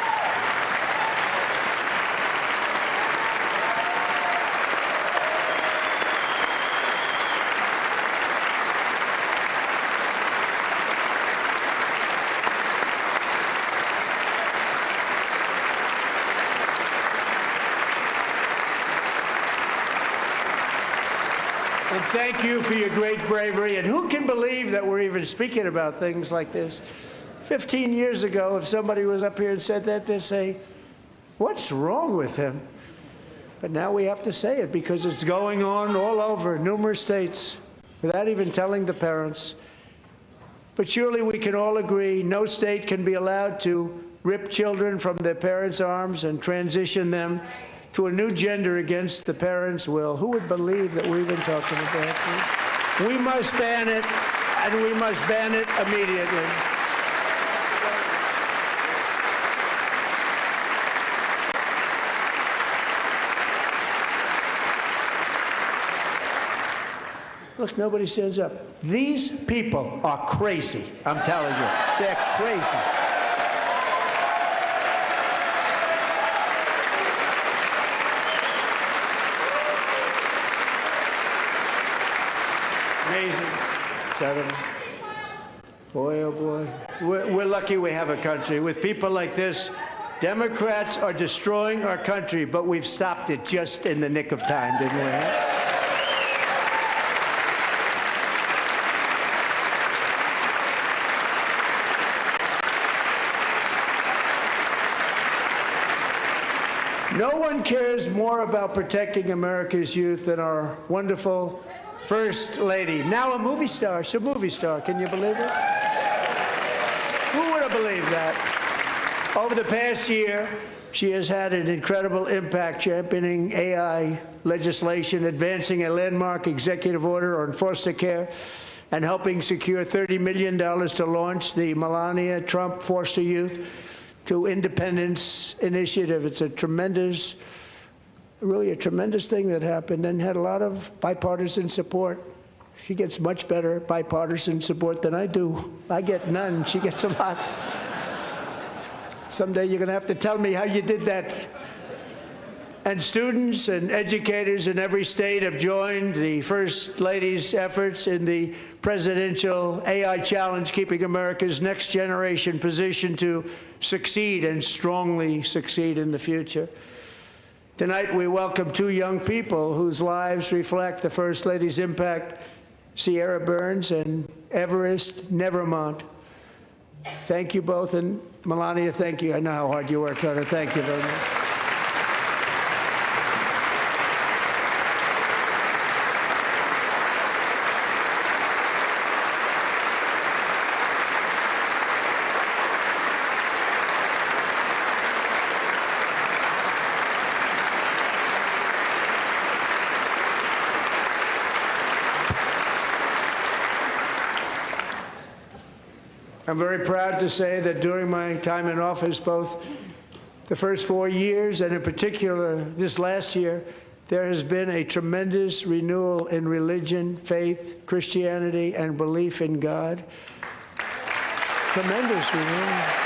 And thank you for your great bravery. And who can believe that we're even speaking about things like this? 15 years ago, if somebody was up here and said that, they'd say, what's wrong with him? But now we have to say it because it's going on all over numerous states without even telling the parents. But surely we can all agree no state can be allowed to rip children from their parents' arms and transition them to a new gender against the parents' will. Who would believe that we're even talking about this? We must ban it, and we must ban it immediately. Look, nobody stands up. These people are crazy, I'm telling you. They're crazy. Amazing. Gentlemen. Boy, oh boy. We're lucky we have a country. With people like this, Democrats are destroying our country, but we've stopped it just in the nick of time, didn't we? No one cares more about protecting America's youth than our wonderful First Lady, now a movie star. She's a movie star. Can you believe it? Who would have believed that? Over the past year, she has had an incredible impact championing AI legislation, advancing a landmark executive order on foster care, and helping secure $30 million to launch the Melania Trump Foster Youth to Independence Initiative. It's a tremendous, really a tremendous thing that happened and had a lot of bipartisan support. She gets much better bipartisan support than I do. I get none. She gets a lot. Someday you're going to have to tell me how you did that. And students and educators in every state have joined the First Lady's efforts in the presidential AI challenge, keeping America's next generation positioned to succeed and strongly succeed in the future. Tonight, we welcome two young people whose lives reflect the First Lady's impact, Sierra Burns and Everest Nevermont. Thank you both, and Melania, thank you. I know how hard you worked on it. Thank you very much. I'm very proud to say that during my time in office, both the first 4 years and in particular this last year, there has been a tremendous renewal in religion, faith, Christianity, and belief in God. Tremendous renewal.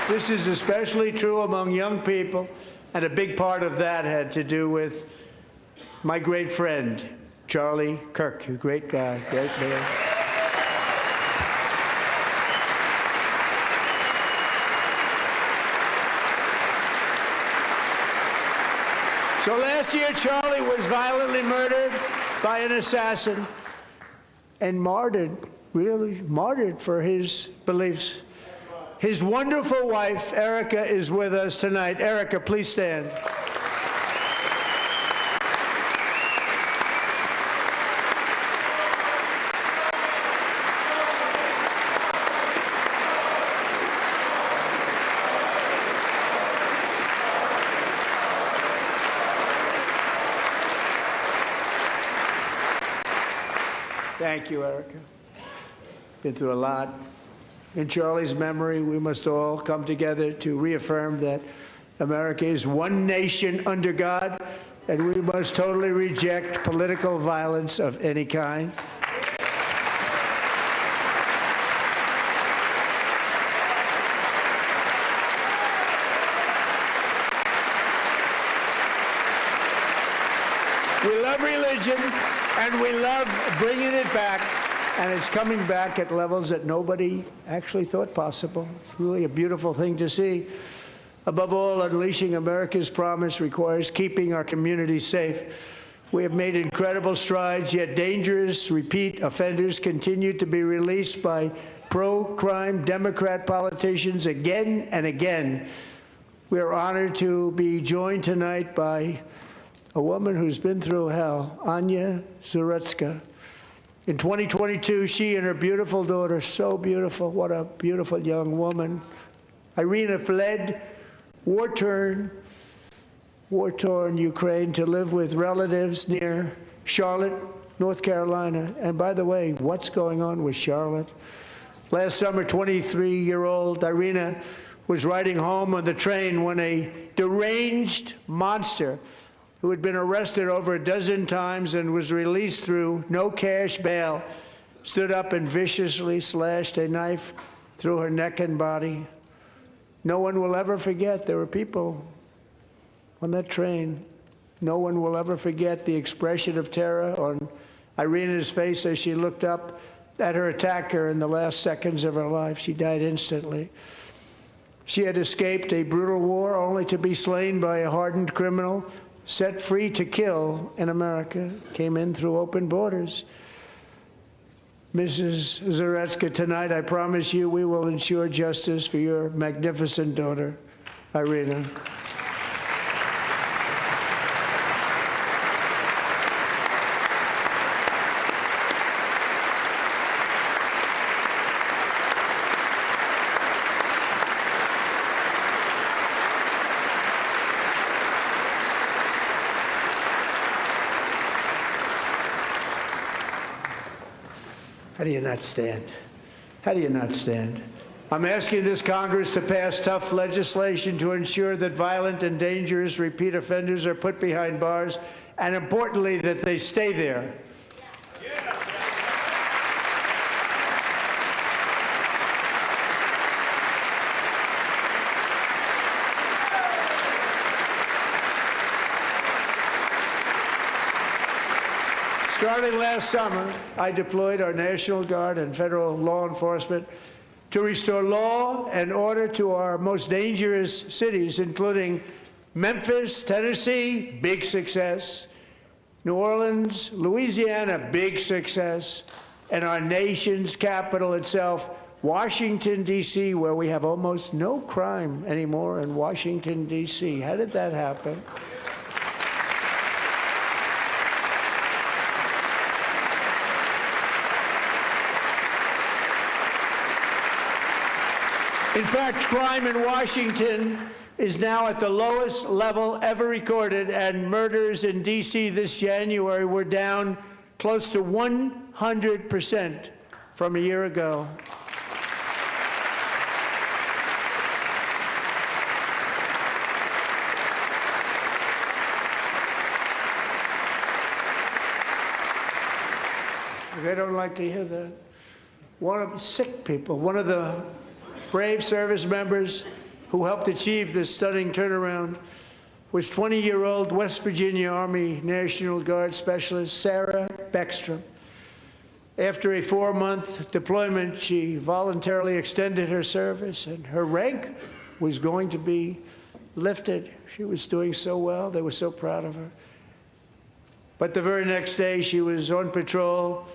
This is especially true among young people, and a big part of that had to do with my great friend, Charlie Kirk, a great guy, great man. So last year, Charlie was violently murdered by an assassin and martyred, really martyred for his beliefs. His wonderful wife, Erica, is with us tonight. Erica, please stand. Thank you, Erica. Been through a lot. In Charlie's memory, we must all come together to reaffirm that America is one nation under God, and we must totally reject political violence of any kind. We love religion, and we love bringing it back, and it's coming back at levels that nobody actually thought possible. It's really a beautiful thing to see. Above all, unleashing America's promise requires keeping our communities safe. We have made incredible strides, yet dangerous repeat offenders continue to be released by pro-crime Democrat politicians again and again. We are honored to be joined tonight by a woman who's been through hell, Anya Zarutska. In 2022, she and her beautiful daughter, so beautiful, what a beautiful young woman, Irina, fled war-torn Ukraine to live with relatives near Charlotte, North Carolina. And by the way, what's going on with Charlotte? Last summer, 23-year-old Irina was riding home on the train when a deranged monster who had been arrested over a dozen times and was released through no cash bail, stood up and viciously slashed a knife through her neck and body. No one will ever forget. There were people on that train. No one will ever forget the expression of terror on Irina's face as she looked up at her attacker in the last seconds of her life. She died instantly. She had escaped a brutal war only to be slain by a hardened criminal set free to kill in America, came in through open borders. Mrs. Zarutska, tonight I promise you we will ensure justice for your magnificent daughter, Irina. How do you not stand? How do you not stand? I'm asking this Congress to pass tough legislation to ensure that violent and dangerous repeat offenders are put behind bars, and importantly, that they stay there. Starting last summer, I deployed our National Guard and federal law enforcement to restore law and order to our most dangerous cities, including Memphis, Tennessee, big success, New Orleans, Louisiana, big success, and our nation's capital itself, Washington, D.C., where we have almost no crime anymore in Washington, D.C. How did that happen? In fact, crime in Washington is now at the lowest level ever recorded, and murders in D.C. this January were down close to 100% from a year ago. They don't like to hear that. One of the sick people, one of the brave service members who helped achieve this stunning turnaround was 20-year-old West Virginia Army National Guard Specialist Sarah Beckstrom. After a 4-month deployment, she voluntarily extended her service, and her rank was going to be lifted. She was doing so well. They were so proud of her. But the very next day, she was on patrol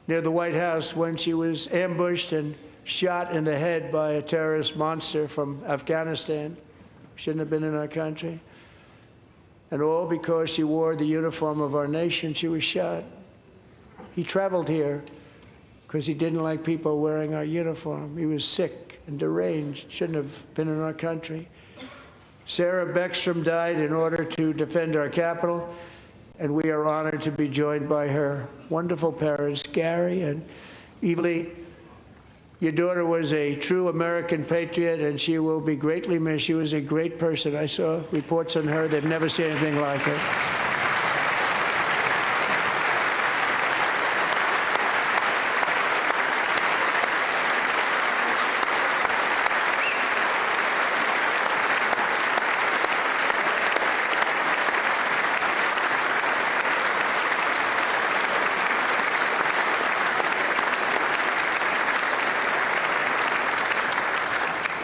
near the White House when she was ambushed and shot in the head by a terrorist monster from Afghanistan. Shouldn't have been in our country. And all because she wore the uniform of our nation, she was shot. He traveled here because he didn't like people wearing our uniform. He was sick and deranged, shouldn't have been in our country. Sarah Beckstrom died in order to defend our capital. and we are honored to be joined by her wonderful parents, Gary and Evelyn. Your daughter was a true American patriot, and she will be greatly missed. She was a great person. I saw reports on her that never seen anything like her.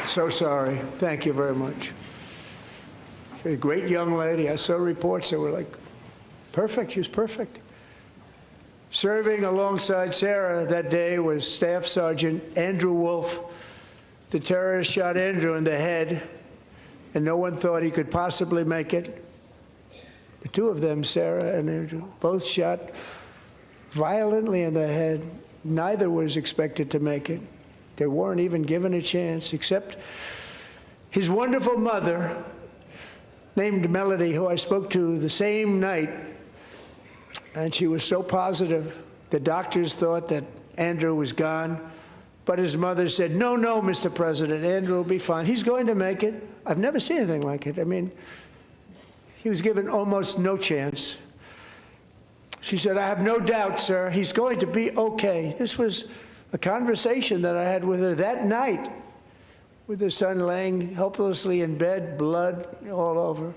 So sorry. Thank you very much. A great young lady. I saw reports that were like, perfect. She was perfect. Serving alongside Sarah that day was Staff Sergeant Andrew Wolf. The terrorist shot Andrew in the head, and no one thought he could possibly make it. The two of them, Sarah and Andrew, both shot violently in the head. Neither was expected to make it. They weren't even given a chance, except his wonderful mother, named Melody, who I spoke to the same night, and she was so positive. The doctors thought that Andrew was gone, but his mother said, no, Mr. President, Andrew will be fine. He's going to make it. I've never seen anything like it. I mean, he was given almost no chance. She said, I have no doubt, sir, he's going to be okay. This was a conversation that I had with her that night, with her son laying helplessly in bed, blood all over.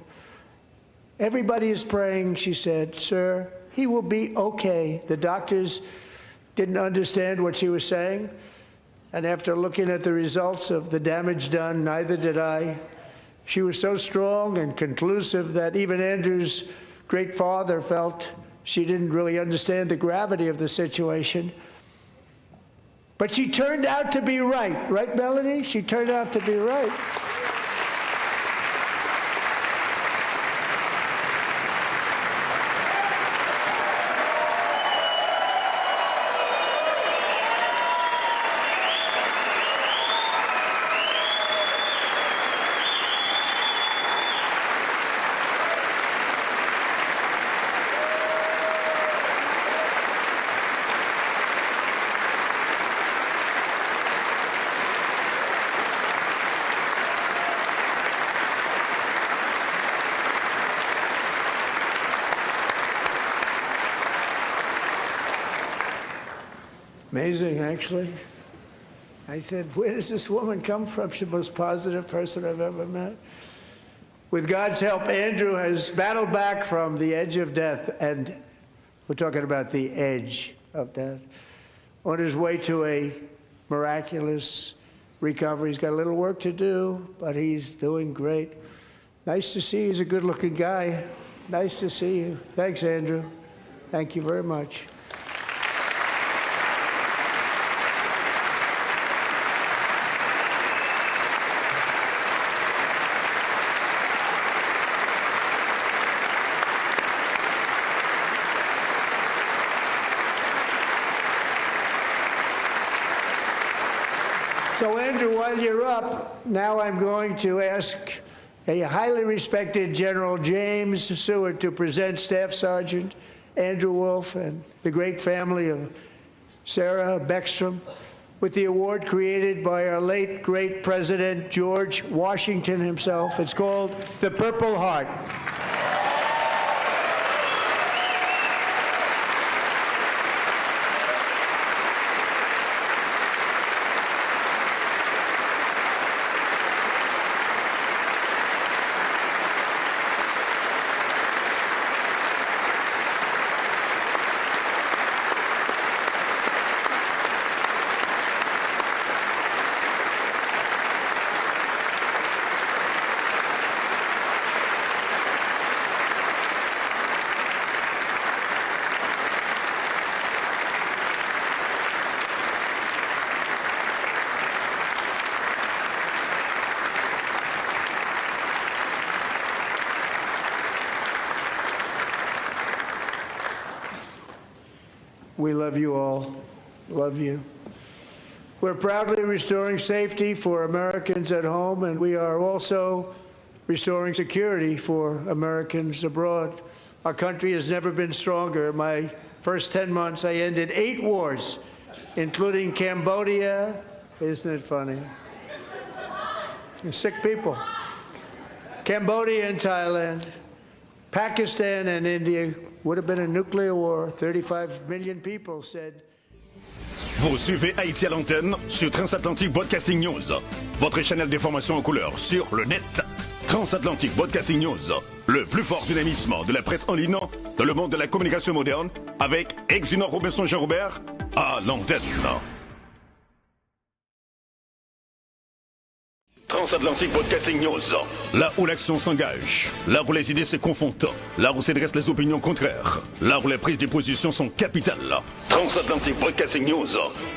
Everybody is praying, she said, sir, he will be okay. The doctors didn't understand what she was saying, and after looking at the results of the damage done, neither did I. She was so strong and conclusive that even Andrew's great father felt she didn't really understand the gravity of the situation. But she turned out to be right. Right, Melody? She turned out to be right. Amazing, actually. I said, where does this woman come from? She's the most positive person I've ever met. With God's help, Andrew has battled back from the edge of death, and we're talking about the edge of death, on his way to a miraculous recovery. He's got a little work to do, but he's doing great. Nice to see you. He's a good-looking guy. Nice to see you. Thanks, Andrew. Thank you very much. So, Andrew, while you're up, now I'm going to ask a highly respected General James Seward to present Staff Sergeant Andrew Wolf and the great family of Sarah Beckstrom with the award created by our late, great President George Washington himself. It's called the Purple Heart. We love you all. Love you. We're proudly restoring safety for Americans at home, and we are also restoring security for Americans abroad. Our country has never been stronger. My first 10 months, I ended 8 wars, including Cambodia. Isn't it funny? Sick people. Cambodia and Thailand, Pakistan and India would have been a nuclear war. 35 million people said. Vous suivez Haïti à l'antenne sur Transatlantic Broadcasting News, votre channel d'information en couleur sur le net. Transatlantic Broadcasting News, le plus fort dynamisme de la presse en ligne dans le monde de la communication moderne, avec Exunor Robinson Jean-Robert à l'antenne. Transatlantic Broadcasting News, là où l'action s'engage, là où les idées se confrontent, là où se dressent les opinions contraires, là où les prises de position sont capitales. Transatlantic Broadcasting News,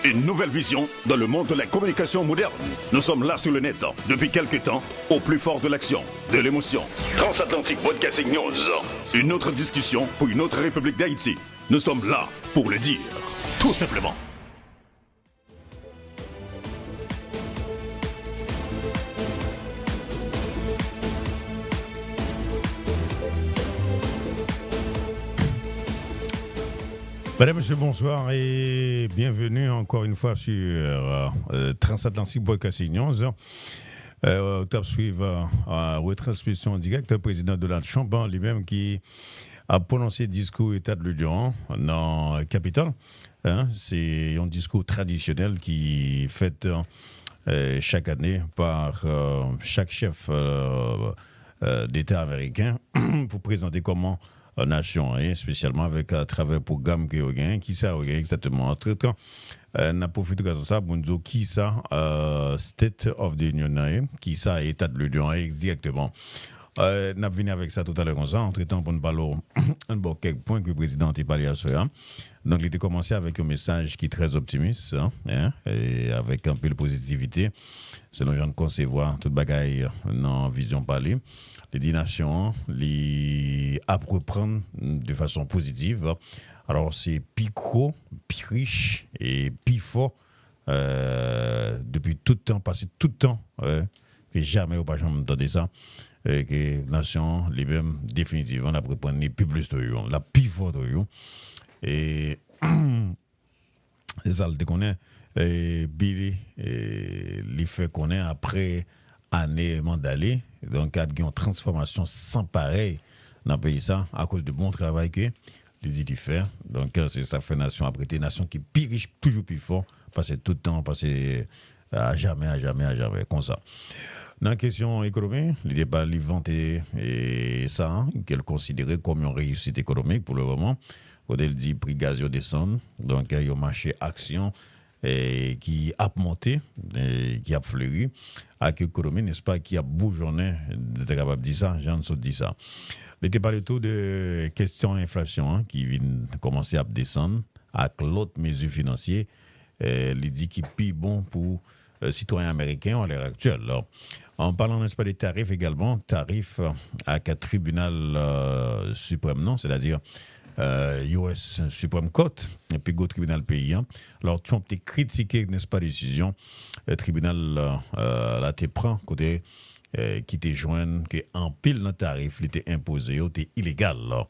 une nouvelle vision dans le monde de la communication moderne. Nous sommes là sur le net depuis quelques temps, au plus fort de l'action, de l'émotion. Transatlantic Broadcasting News, une autre discussion pour une autre République d'Haïti. Nous sommes là pour le dire, tout simplement. Mesdames, Messieurs, bonsoir et bienvenue encore une fois sur Transatlantic Broadcasting News. Au top suivre retransmission directe, le président Donald Trump lui-même qui a prononcé le discours État de l'Union dans le Capitole. C'est un discours traditionnel qui est fait chaque année par chaque chef d'État américain pour présenter comment nation, et spécialement avec à travers le programme qui ça exactement. Entre-temps, on a profité de ça pour nous dire qui ça State of the Union, qui ça État de l'Union exactement. On a venu avec ça tout à l'heure comme ça. Entre-temps, pour nous parler quelques points que le président a parlé à cela. Donc, il a commencé avec un message qui est très optimiste, et avec un peu de positivité, selon Jean de concevoir toute bagaille dans vision parler. Les 10 nations, les à reprendre de façon positive. Alors, c'est plus gros, plus riche et plus fort depuis tout le temps, passé tout le temps, que jamais au pas jamais entendu ça. Que les nations, les mêmes, définitivement, la reprendre plus de eux, la plus forte de eux. Et ça, le connaît, Billy, les faits qu'on est après année mandalée, donc il y a une transformation sans pareil dans le pays ça à cause du bon travail que les études font. Donc c'est ça fait nation après des nations qui plus riche toujours plus fort passer tout le temps passer à jamais comme ça. Dans la question économique, le débat il vanté et ça qu'elle considérait comme une réussite économique pour le moment. Quand elle dit prix gaz descend, donc il y a un marché action qui a monté, qui a fleuri, avec l'économie, n'est-ce pas, qui a bourgeonné, t'es capable de dire ça, Jean Saut dit ça. Il était parlé tout de question inflation qui vient commencer à descendre, avec l'autre mesure financière, il dit qu'il est plus bon pour les citoyens américains à l'heure actuelle. Alors, en parlant, n'est-ce pas, des tarifs également, tarifs avec un tribunal suprême, non, c'est-à-dire US Supreme Court, et puis go tribunal paysan. Alors, Trump a critiqué, n'est-ce pas, décision. Le tribunal là, te prend, côté qui te joint, que en pile dans tarif, il était imposé, il était illégal. Là.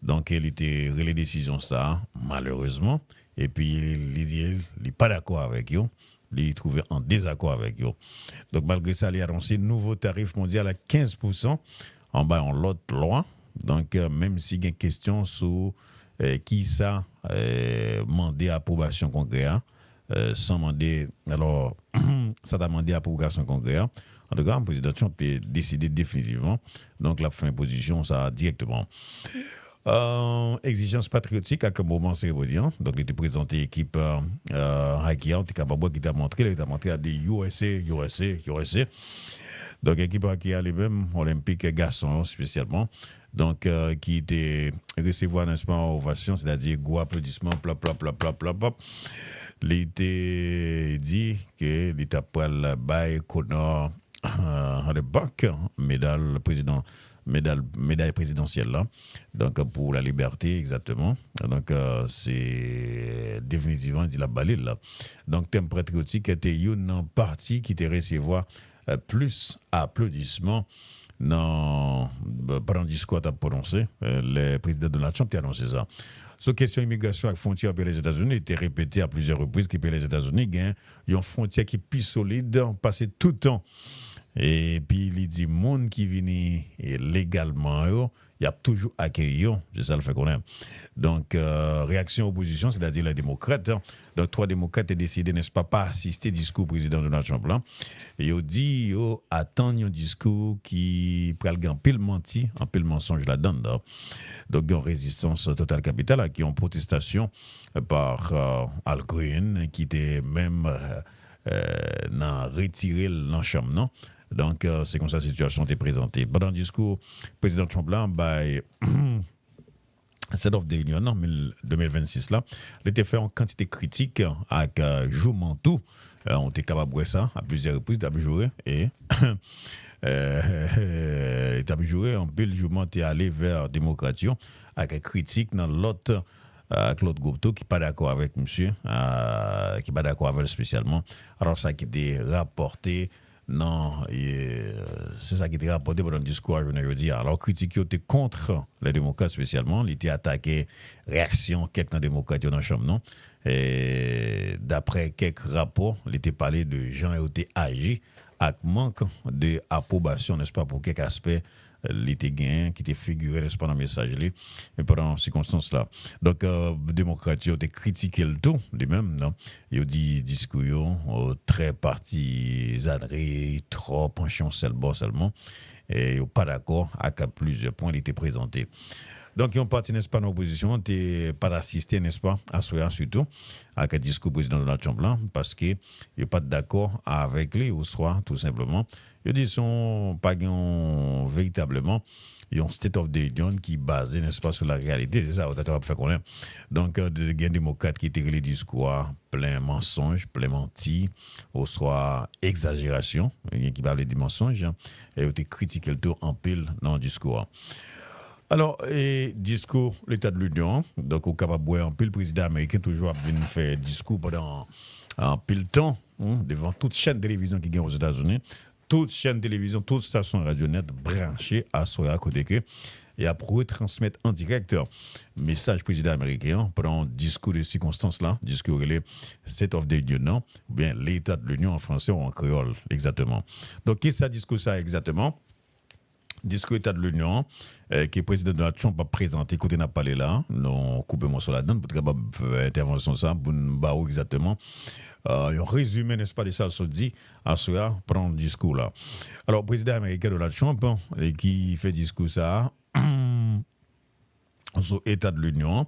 Donc, il était relais décision, ça, malheureusement. Et puis, il n'est pas d'accord avec eux. Il est trouvé en désaccord avec eux. Donc, malgré ça, il a annoncé un nouveau tarif mondial à 15% en bas en l'autre loi. Donc, même s'il y a une question sur qui ça demandé approbation congrès, sans demander, alors, ça a demandé approbation congrès. En tout cas, le président Trump peut décider définitivement. Donc, la fin de position, ça directement. Exigence patriotique à un moment cérémonial. Donc, il était présenté l'équipe haïtienne, qui t'a montré à des USA. Donc, l'équipe qui a les mêmes olympiques garçons spécialement. Donc, qui était recevoir un ovation, c'est-à-dire gros applaudissements, plop. Il était dit que l'État pour le bail Connor le bac, médaille présidentielle là. Donc, pour la liberté, exactement. Donc, c'est définitivement, dit la balade là. Donc, thème patriotique était une partie qui était recevoir plus applaudissements pendant le discours à prononcé, le président Donald Trump a annoncé ça. Sur question immigration avec frontière pour les États-Unis, était répété à plusieurs reprises que les États-Unis gagnent une frontière qui est plus solide, passé tout le temps. Et puis il dit monde qui vient légalement, il y a toujours accueilli, c'est ça le fait qu'on aime. Donc réaction opposition, c'est-à-dire les démocrates. Donc 3 démocrates ont décidé, n'est-ce pas assister au discours du président Donald Trump là. Et ils ont dit attendre un discours qui prend un pile menti, un pile mensonge là-dedans. Donc une résistance totale capitale qui ont protestation par Al Green qui était même retiré dans la chambre, non? Donc, c'est comme ça que la situation était présentée. Pendant le discours, le président Trump, là, 7 of the Union, en 2026, là, il était fait en quantité critique avec Joe Mantou. On était capable de voir ça à plusieurs reprises, il a joué. Et il a joué, en plus, le Joe Mantou est allé vers la démocratie avec critique dans l'autre. Claude Gopto qui n'est pas d'accord avec monsieur, qui n'est pas d'accord avec spécialement. Alors, ça qui était rapporté. Non, c'est ça qui était rapporté pendant le discours à jeudi. Alors, critique était contre les démocrates spécialement. Il était attaqué, réaction, quelques démocrates dans la chambre, non? Et d'après quelques rapports, il était parlé de gens qui ont été agi avec manque d'approbation, n'est-ce pas, pour quelques aspects. L'été gain qui était figuré n'est-ce pas dans le message et pendant ces circonstances-là. Donc, les démocrates ont critiqué le tout, de même, non? Ils ont dit discours très partisanerie, trop penchant seulement, et ils n'ont pas d'accord avec plusieurs points qui étaient présentés. Donc, ils ont parti, n'est-ce pas, dans l'opposition, ils n'ont pas assisté, n'est-ce pas, à ce surtout, avec le discours du président Donald Trump, là, parce qu'ils n'ont pas d'accord avec lui, ou soit, tout simplement, ils disent qu'ils sont pas véritablement un state of the union qui est basé, n'est-ce pas, sur la réalité. C'est ça, on a fait connaître. Donc, il y a des démocrates qui tirent les discours plein mensonges, plein mentis, ou soit exagération, qui parle des mensonges, et ils ont critiqué le tout en pile dans le discours. Alors, discours, l'État de l'Union, donc au capable de en pile, le président américain toujours venu faire discours pendant un pile temps, devant toute chaîne de télévision qui gagne aux États-Unis, toute chaîne de télévision, toute station radio net branchée à soi à côté que et à retransmettre en direct message président américain pendant discours de circonstances là, discours relais State of the Union, ou bien l'État de l'Union en français ou en créole exactement. Donc, qu'est-ce que ça discours ça exactement? Discours État de l'Union, que le président Donald Trump a présenté, côté n'a parlé là, nous coupons sur la donne pour faire intervention ça, pour nous barrer exactement. Un résumé, n'est-ce pas, de ça, se dit à cela, pendant le discours là. Alors, le président américain Donald Trump, qui fait discours ça, sur l'État de l'Union,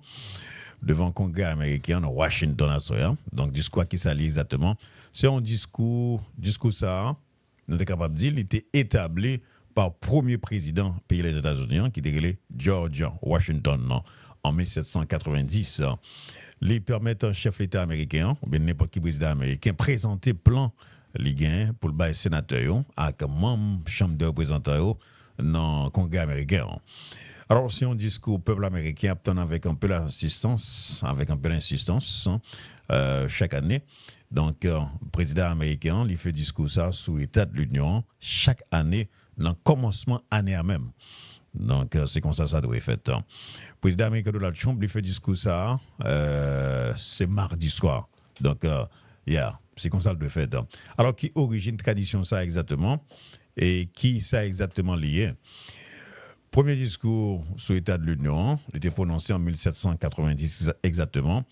devant le Congrès américain à Washington à cela. Donc, discours qui s'allie exactement. C'est un discours ça, nous sommes capables de dire, il était établi par premier président pays des États-Unis qui était George Washington en 1790. Les permettent un chef d'État américain ou bien n'importe qui président américain présenter plan ligue pour le bail sénateur avec membre chambre de représentants dans le Congrès américain. Alors si on dit qu'au peuple américain obtient avec un peu d'insistance chaque année. Donc le président américain il fait discours ça sous l'État de l'Union chaque année dans le commencement année à même. Donc, c'est comme ça doit être fait. Le président américain Donald Trump lui fait discours ça, c'est mardi soir. Donc, c'est comme ça doit être fait. Alors, qui origine tradition ça exactement et qui ça exactement lié? Premier discours sur l'État de l'Union, il était prononcé en 1790 exactement.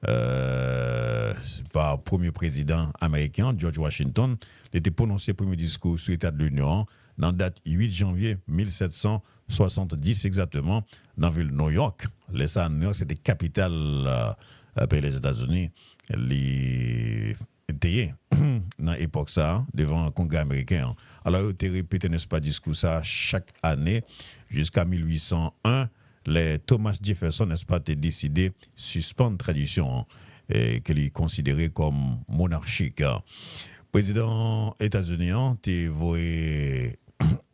Par le premier président américain, George Washington, il était prononcé premier discours sur l'État de l'Union dans la date 8 janvier 1770 exactement, dans la ville de New York. New York, c'était la capitale pays des États-Unis. Il était dans l'époque ça, devant le Congrès américain. Alors, il était répété, n'est-ce pas, discours ça chaque année jusqu'à 1801. Les Thomas Jefferson, n'est-ce pas, a décidé de suspendre la tradition qu'il est considéré comme monarchique. Le président des États-Unis a envoyé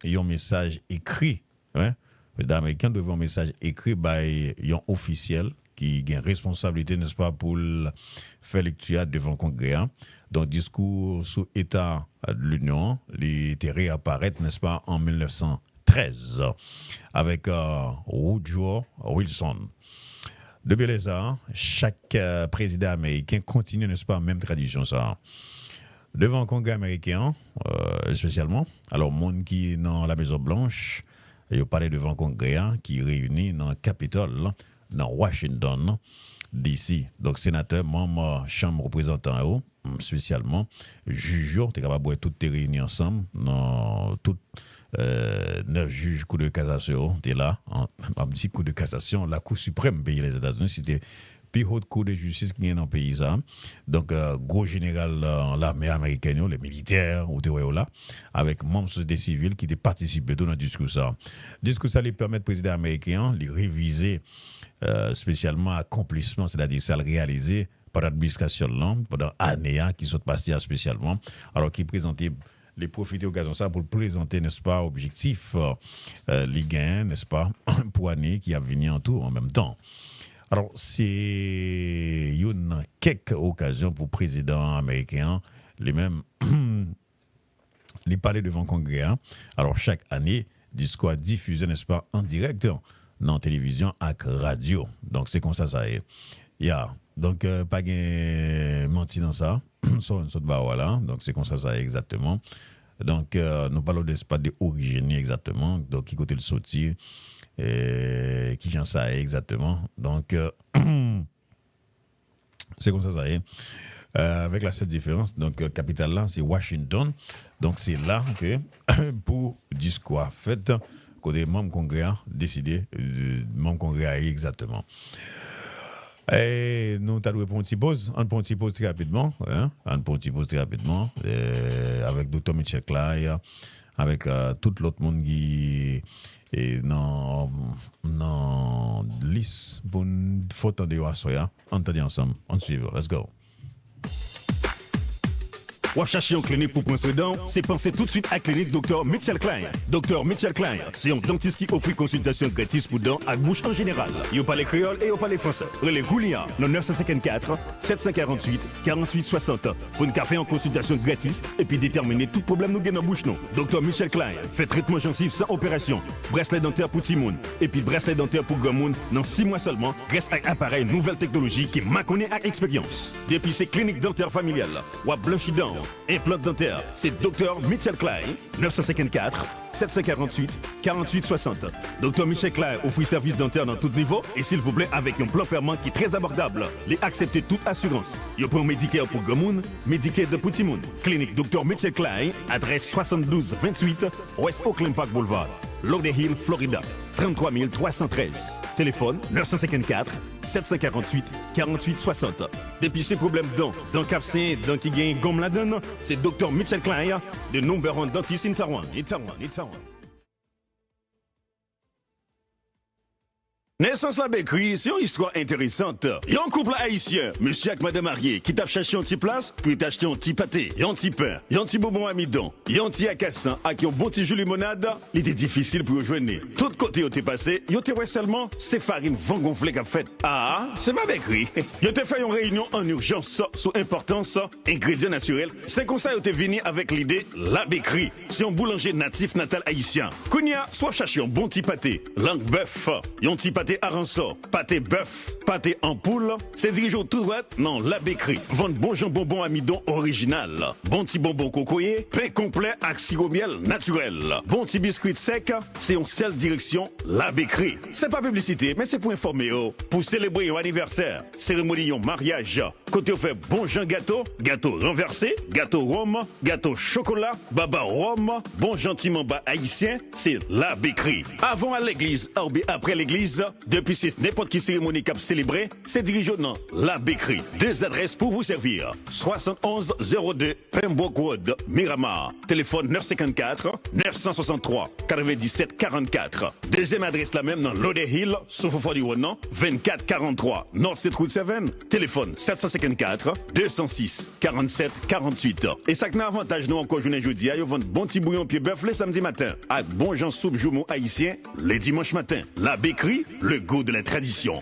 un message écrit. Le président américain devait un message écrit par un officiel qui a une responsabilité, n'est-ce pas, pour faire lecture devant le Congrès. Hein. Donc, discours sur l'État de l'Union, il était réapparaît, n'est-ce pas, en 1913, avec Woodrow Wilson. Depuis les ans, chaque président américain continue, n'est-ce pas, même tradition, ça. Devant le Congrès américain, spécialement, alors, monde qui est dans la Maison-Blanche, il parlait devant le Congrès qui réunit dans le Capitole, dans Washington, D.C. Donc, sénateur, membre chambre représentant, spécialement, juge, tu es capable de toutes tes réunions ensemble, dans toutes 9 juges, coup de cassation, tu es là, un petit coup de cassation, la Cour suprême pays les États-Unis, c'était plus haute cour de justice qui est dans le pays. Donc, gros général, l'armée américaine, les militaires, ou là, avec membres des civils qui ont participé dans le discours. Le discours, ça lui permet au président américain de réviser spécialement accomplissement, c'est-à-dire ça le réaliser par l'administration pendant années qui sont passées spécialement, alors qu'il présentait les profiter occasion ça pour présenter, n'est-ce pas, objectif les gains, n'est-ce pas, pour année qui a venu en tout en même temps. Alors, c'est une quelques occasions pour le président américain, les mêmes, les parler devant le Congrès. Hein. Alors, chaque année, discours diffusé, n'est-ce pas, en direct dans la télévision et radio. Donc, c'est comme ça est. Donc, pas de menti dans ça. Sur une sorte de voilà. Donc, c'est comme ça est exactement. Donc, nous parlons pas d'origine exactement. Donc, qui côté le sortir. Qui j'en sais exactement. Donc, c'est comme ça est. Avec la seule différence, donc, capitale là, c'est Washington. Donc, c'est là que, pour discours fait, que les membres congrès a décidé, membres congrès a exactement. Et nous allons prendre une petite pause. On prend une petite pause très rapidement. Hein? On prend une petite pause très rapidement. Avec Dr. Mitchell Klein, avec tout l'autre monde qui est dans liste pour une photo de Soya. On t'en dit ensemble. On suit. Let's go. Ou chercher une clinique pour prendre soin dents, c'est penser tout de suite à la clinique Dr. Mitchell Klein. Dr. Mitchell Klein, c'est un dentiste qui offre consultation gratis pour dents à bouche en général. Il parle créole et il parle français. Relais Goulia, le 954 748 48 60 pour une café en consultation gratis et puis déterminer tout problème nous gagnons en bouche non. Dr. Mitchell Klein fait traitement gencive sans opération, bracelet dentaire pour Timoun et puis bracelet dentaire pour grand monde dans 6 mois seulement grâce à un appareil nouvelle technologie qui m'a connaît avec expérience. Depuis ces cliniques dentaires familiales, ou à blanchi dents, implant dentaire, c'est Dr. Mitchell Klein, 954 748 48 60. Dr. Mitchell Klein offre service dentaire dans tout niveau et s'il vous plaît avec un plan paiement qui est très abordable. Les accepter toute assurance. Il prend Medicare pour Gomoun, Medicare de Poutimoun. Clinique Dr. Mitchell Klein, adresse 7228 West Oakland Park Boulevard, Lauderdale, Florida. 33 313. Téléphone 954 748 48 60. Depuis ces problèmes dans capsin, dans qui gagne gomme la donne, c'est Dr. Mitchell Klein, de number 1 dentiste in Taiwan. Naissance la Bécrie, c'est une histoire intéressante. Il y a un couple haïtien, monsieur avec madame mariée, qui t'a cherché un petit place, puis t'a acheté un petit pâté, un petit pain, un petit bonbon amidon, un petit acassin, avec un bon petit jus limonade. Il était difficile pour rejoindre. Tout côté où t'es passé, il était seulement, c'est farine vent gonflée qu'a fait. Ah, c'est ma Bécrie. Il était fait une réunion en urgence, sous importance, ingrédients naturels. C'est comme ça qu'il était venu avec l'idée, la Bécrie. C'est un boulanger natif natal haïtien. Kounia, soit chercher un bon petit pâté, langue bœuf, un petit pâté arançon, pâté bœuf, pâté en poule, c'est dirigé tout droit dans la Bécrie. Vendre bon jambon bon amidon original, bon petit bonbon cocoyer, pain complet avec sirop miel naturel, bon petit biscuit sec, c'est en seule direction la Bécrie. C'est pas publicité, mais c'est pour informer pour célébrer un anniversaire, cérémonie un mariage. Côté on fait bon Jean gâteau, gâteau renversé, gâteau rhum, gâteau chocolat, baba rhum, bon gentiment bas haïtien, c'est la Bécrie. Avant à l'église, ou bien après l'église, depuis c'est n'importe qui cérémonie cap célébrée, c'est dirigé dans la Bécrie. Deux adresses pour vous servir. 71 02 Pembroke Road, Miramar. Téléphone 954 963 97 44. Deuxième adresse la même dans Lauderdale, Soufoufordiouan, 24 43 North State Route 7. Téléphone 754 206 47 48. Et ça qui n'a avantage nous encore journée jeudi, ils vendent bon petit bouillon pied bœuf le samedi matin, avec bon Jean soupe joumou haïtien les dimanches matin. La Bécrie, le goût de la tradition.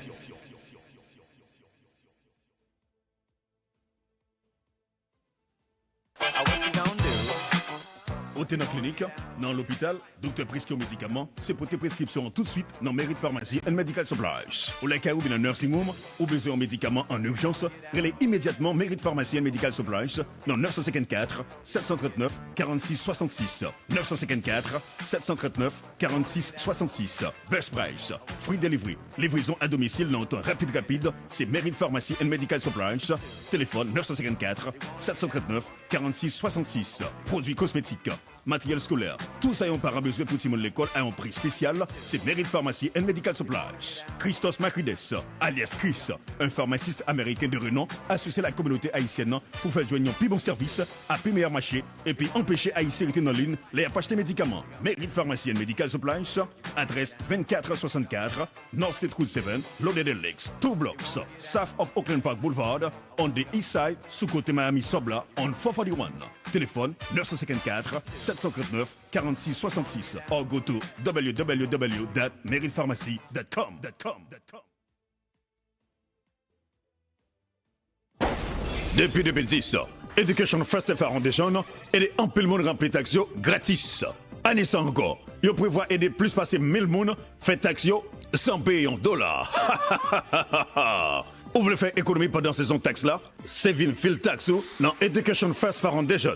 Ou t'es dans la clinique, dans l'hôpital, docteur prescrit médicaments, c'est pour tes prescriptions tout de suite dans Mérite Pharmacie and Medical Supplies. Ou la cas ou bien un nursing home, ou besoin de médicaments en urgence, relais immédiatement Mérite Pharmacie and Medical Supplies dans 954 739 46 66. 954 739 46 66. Best Price, Free Delivery, livraison à domicile dans un temps rapide, c'est Mérite Pharmacie and Medical Supplies. Téléphone 954 739 46 66. Produits cosmétiques, matériel scolaire, tout ça et on par besoin pour tout le monde l'école à un prix spécial, c'est Mérite Pharmacie and Medical Supplies. Christos Macrides, alias Chris, un pharmaciste américain de renom, associé à la communauté haïtienne pour faire joindre un plus bon service à plus meilleur marché et puis empêcher Haïti rester dans ligne, les acheter médicaments. Mérite Pharmacie and Medical Supplies, adresse 2464 North State Route 7, Loaded Lakes, 2 blocks, south of Oakland Park Boulevard, on the east side, sous côté Miami Sobla, on 441. Téléphone 954 739 46 66 or go to www.meritepharmacy.com. Depuis 2010, Education First Foundation aide un peu le monde remplir taxio gratis. Année sans encore, il prévoit aider plus passer 1000 monde fait taxio sans payer $1. Vous voulez faire économie pendant saison taxe là? C'est vin fil taxo dans Education First Foundation.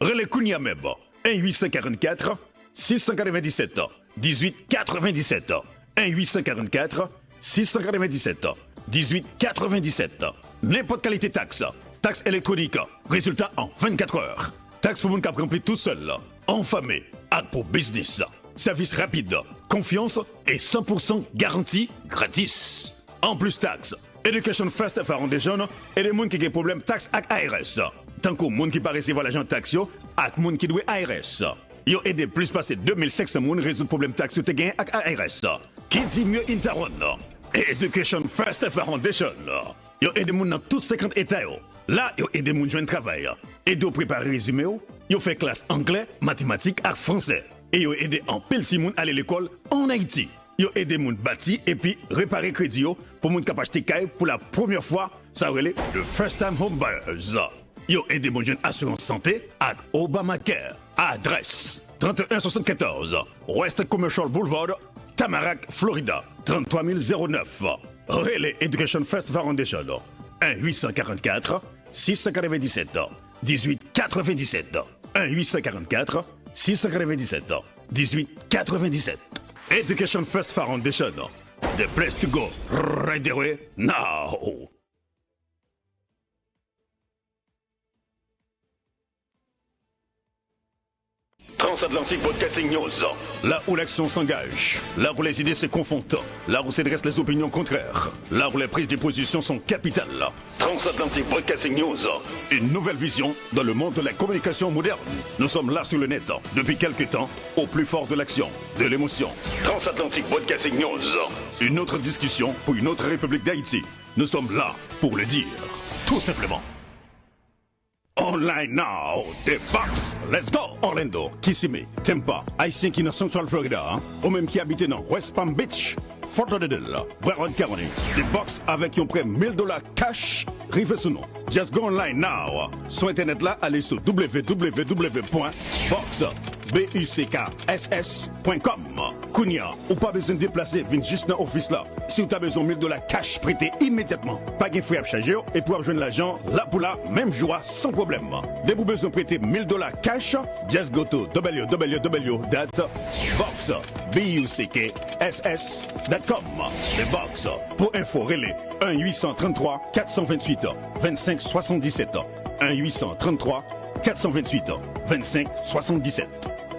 Relais Kounia Meb 1-844 697 1897 1-844 697 1897. N'importe qualité taxe. Taxe électronique. Résultat en 24 heures. Taxe pour moun qui rempli tout seul. En famille. Acte pour business. Service rapide. Confiance et 100% garantie gratis. En plus taxe. Education First Foundation et les gens qui ont des problèmes taxes avec ARS. Tant que les gens qui ne recevoir l'argent taxe avec les gens qui doivent ARS. Ils ont aidé plus passer 2500 personnes à résoudre le problème taxe que tu avec ARS. Qui dit mieux Interon? Education First Foundation. Ils ont aidé les gens dans tous 50 États. Là, ils ont aidé les gens à joindre travail. Aidé à préparer résumé. Ils ont fait classe anglais, mathématiques et français. Et ils ont aidé en pile de gens à aller à l'école en Haïti. Ils ont aidé les gens à bâtir et puis réparer crédit pour les gens qui ont acheté caille pour la première fois. Ça relève de First Time Home Buyers. Ils ont aidé les gens à assurance santé à Obamacare. Adresse 3174 West Commercial Boulevard, Tamarack, Florida 33009. Relais Education First Foundation 1-844 697 1897 1-844 697 1897. Education First Foundation. The place to go right away now. Transatlantique Broadcasting News, là où l'action s'engage, là où les idées se confondent, là où s'adressent les opinions contraires, là où les prises de position sont capitales. Transatlantique Broadcasting News, une nouvelle vision dans le monde de la communication moderne. Nous sommes là sur le net depuis quelques temps, au plus fort de l'action, de l'émotion. Transatlantique Broadcasting News, une autre discussion pour une autre République d'Haïti. Nous sommes là pour le dire, tout simplement. Online now, The Box. Let's go! Orlando, Kissimmee, Tampa, Haïtien qui dans Central Florida, ou même qui habite dans West Palm Beach, Fort Lauderdale, Broward County. The Box avec un prêt $1000 cash, rive sous nom. Just go online now. Sur internet là, allez sur www.boxbucks.com. Kounia, ou pas besoin de déplacer, viens juste dans l'office là. Si vous avez besoin de $1000 cash, prêtez immédiatement. Pas de frais à charger et pour rejoindre l'argent, là pour là, même jour, sans problème. Dès que vous besoin de prêter $1000 cash, just go to www.boxbucks.com. The Box. Pour info, relais 1-833 428 25 77. 1-833 428 25 77.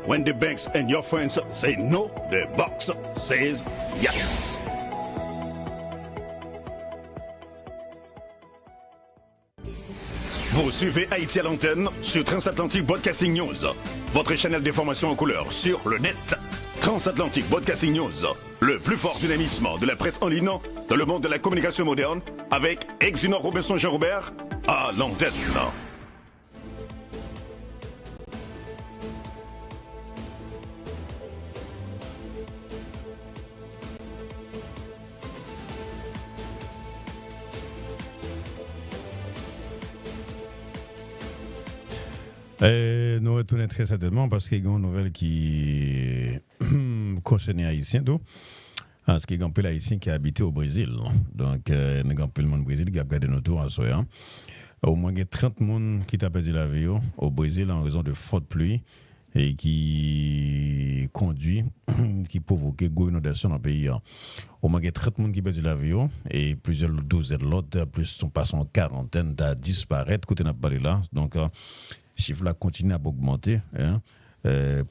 When the banks and your friends say no, the Box says yes. Vous suivez Haïti à l'antenne sur Transatlantic Broadcasting News, votre chaîne d'information en couleur sur le net. Transatlantic Broadcasting News, le plus fort dynamisme de la presse en ligne dans le monde de la communication moderne, avec Exinor Robinson Jean-Robert à l'antenne. Nous retournons très certainement parce qu'il y a une nouvelle qui concerne les Haïtiens. Parce qu'il y a un peu d'Haïtiens qui habitent au Brésil. Donc, il y a un peu de monde au Brésil qui a regardé nos tours en soir. Au moins, il y a 30 personnes qui ont perdu la vie au Brésil en raison de fortes pluies et qui conduit, qui provoque une inondation dans le pays. Au moins, il y a 30 personnes qui ont perdu la vie et plusieurs douzaines d'autres, plus sont passés en quarantaine, à disparaître. Côté n'a pas là. Donc, chiffre là continue à augmenter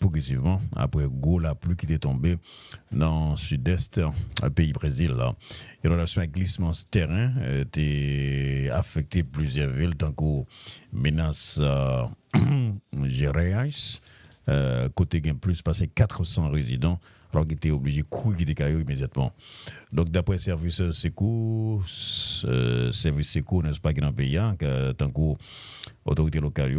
progressivement après la pluie qui est tombée dans le sud-est du pays Brésil. En relation avec glissement de terrain, a affecté plusieurs villes tant que Minas Gerais, côté gain plus passé 400 résidents alors qu'ils étaient obligés de courir quitter Caillou immédiatement. Donc d'après service secours, n'est-ce pas, qui dans le pays, tant que autorité locale, ils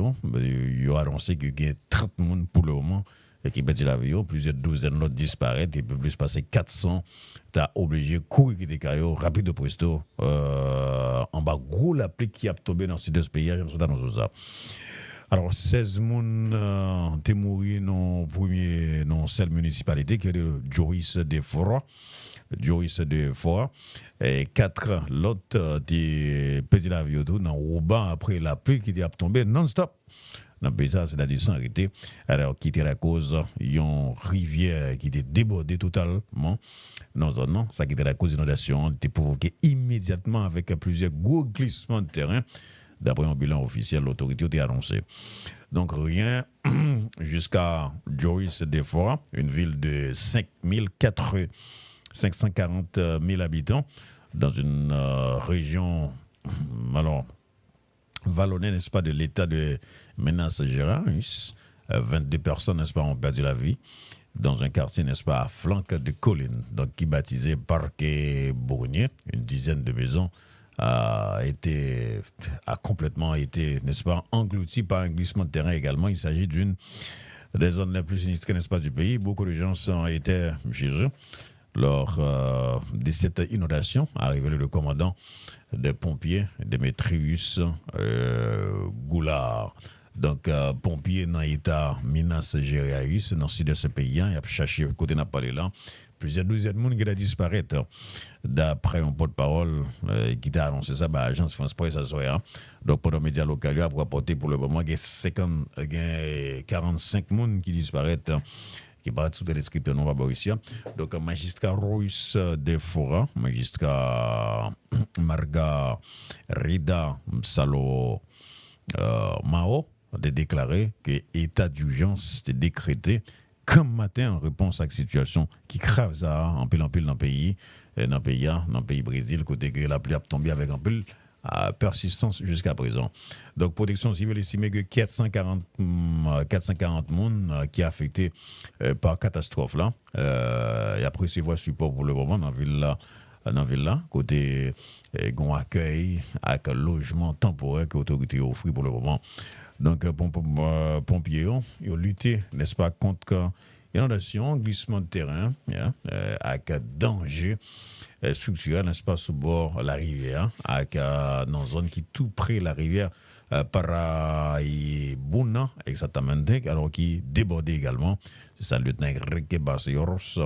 ont annoncé qu'il y a 30 personnes pour le moment qui perdent l'avion, plusieurs douzaines d'autres disparaissent, et plus passer 400, tu as obligé de courir quitter Caillou, rapide de presto, en bas gros la pluie qui a tombé dans le sud de ce pays, je ne sais pas dans ça. Alors, 16 personnes ont morts dans cette municipalité qui est de Joris de Fora. Et 4 l'autre ont perdu l'avion dans le bas après la pluie qui est tombée non-stop. Dans le pays, ça, c'est la distance arrêtée. Alors, qui était la cause d'une rivière qui était débordée totalement. Non, ça qui était la cause d'inondation, était provoquée immédiatement avec plusieurs gros glissements de terrain. D'après un bilan officiel, l'autorité a annoncé. Donc rien jusqu'à Joris de Fora, une ville de 540 000 habitants, dans une région vallonnée, n'est-ce pas, de l'état de Minas Gerais. 22 personnes, n'est-ce pas, ont perdu la vie dans un quartier, n'est-ce pas, à flanc de collines, donc qui baptisé Parque Bournier, une dizaine de maisons a complètement été, n'est-ce pas, englouti par un glissement de terrain également. Il s'agit d'une des zones les plus sinistrées, n'est-ce pas, du pays. Beaucoup de gens ont été chez eux lors de cette inondation. Arrivé le commandant des pompiers, Démétrius Goulard. Donc, pompiers dans l'état Minas Gerais, dans le sud de ce pays, il a cherché côté n'a pas là. Plusieurs douzaines de personnes qui ont disparu. D'après un porte-parole qui t'a annoncé ça, l'agence France Presse, ça. Donc, pendant les médias locaux, il a rapporté pour le moment qu'il y a 45 personnes qui disparaissent, qui partent sous le descripteur non Borissia. Donc, magistrat Royce de Fora, magistrat Marga Rida Salo Mao, a déclaré que l'état d'urgence était décrété comme matin en réponse à la situation qui crave ça en pile dans le pays Brésil, côté que la pluie a tombé avec un peu persistance jusqu'à présent. Donc protection civile estime que 440 personnes qui sont affectées par catastrophe là et après recevoir support pour le moment dans la ville là côté gon accueil avec logement temporaire que l'autorité offre pour le moment. Donc, pompiers ont lutté, n'est-ce pas, contre inondation, glissement de terrain, avec danger structurel, n'est-ce pas, sous bord la rivière, avec dans une zone qui est tout près de la rivière Paraibuna, exactement, alors qui débordait également. C'est ça, le lieutenant Enrique Baseoros,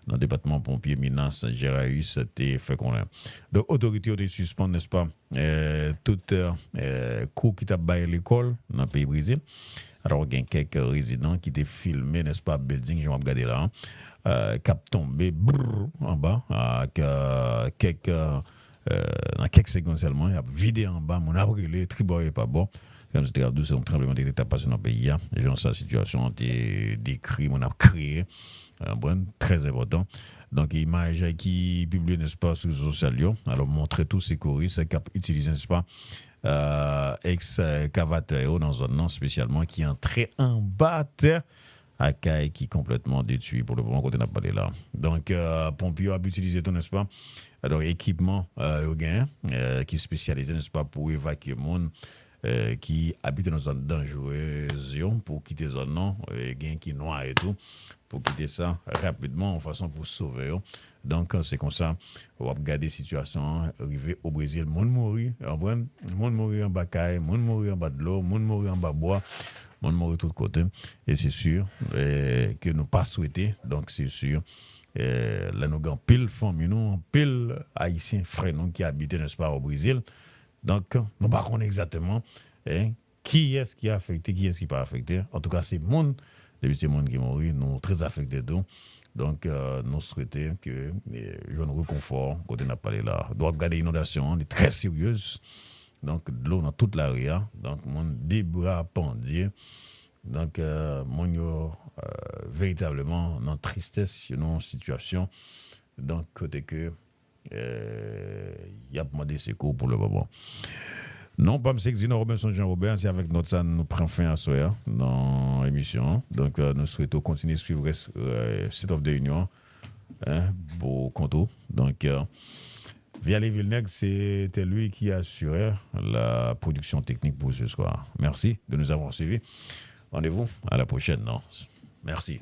dans le département pompier Minas Gerais, c'était fait qu'on a. Donc, autorité de suspendre, n'est-ce pas, toute cours qui t'a baillé l'école dans le pays Brésil. Alors, il y a quelques résidents qui étaient filmés, n'est-ce pas, building, je vais regarder là, qui a tombé en bas, avec dans quelques secondes seulement, il a vidé en bas, mon abrélé, tribord est pas bon. Comme c'était à c'est un tremblement qui était passé dans le pays. Les gens, sa situation a été décrite, on a créé, très important. Donc, l'image qui publie, n'est-ce pas, sur les réseaux sociaux, alors montrer tous ces choristes qui utilisent, n'est-ce pas, ex-cavateur dans un an spécialement qui est entré en bas terre à Caille qui est complètement détruit pour le moment quand on n'a pas de là. Donc, pompiers a utilisé tout, n'est-ce pas, alors équipement qui est spécialisé, n'est-ce pas, pour évacuer le monde qui habitent dans une zone dangereuse pour quitter la zone non, qui noir et tout, pour quitter ça rapidement en façon pour sauver. Donc c'est comme ça, on va regarder la situation arriver au Brésil, monde mourir en bas caille, monde mourir en bas de l'eau, monde mourir en bas bois. Mon mort de tout côté. Et c'est sûr que nous pas souhaité. Donc, c'est sûr. Là, nous avons pile famille, nous, pile haïtiens frères nous qui habitent, n'est-ce pas, au Brésil. Donc, nous ne savons pas exactement qui est-ce qui a affecté, qui est-ce qui n'a pas affecté. En tout cas, c'est monde, depuis ces monde qui est mort, nous sommes très affectés d'eux. Donc, nous souhaitons que je nous réconfort quand on a parlé là. Nous doit regarder l'inondation, elle est très sérieuse. Donc, de l'eau dans toute l'area. Donc, mon des bras pendus. Donc, mon véritablement dans tristesse, dans une situation. Donc, côté que il y a demandé secours pour le moment. Non, pas M. Xino Robinson Jean-Robert, c'est avec notre ça nous prenons fin à soir dans l'émission. Donc, nous souhaitons continuer à suivre State of the Union pour Conto. Donc, Vianney Villeneuve, c'était lui qui a assuré la production technique pour ce soir. Merci de nous avoir suivis. Rendez-vous à la prochaine. Non. Merci.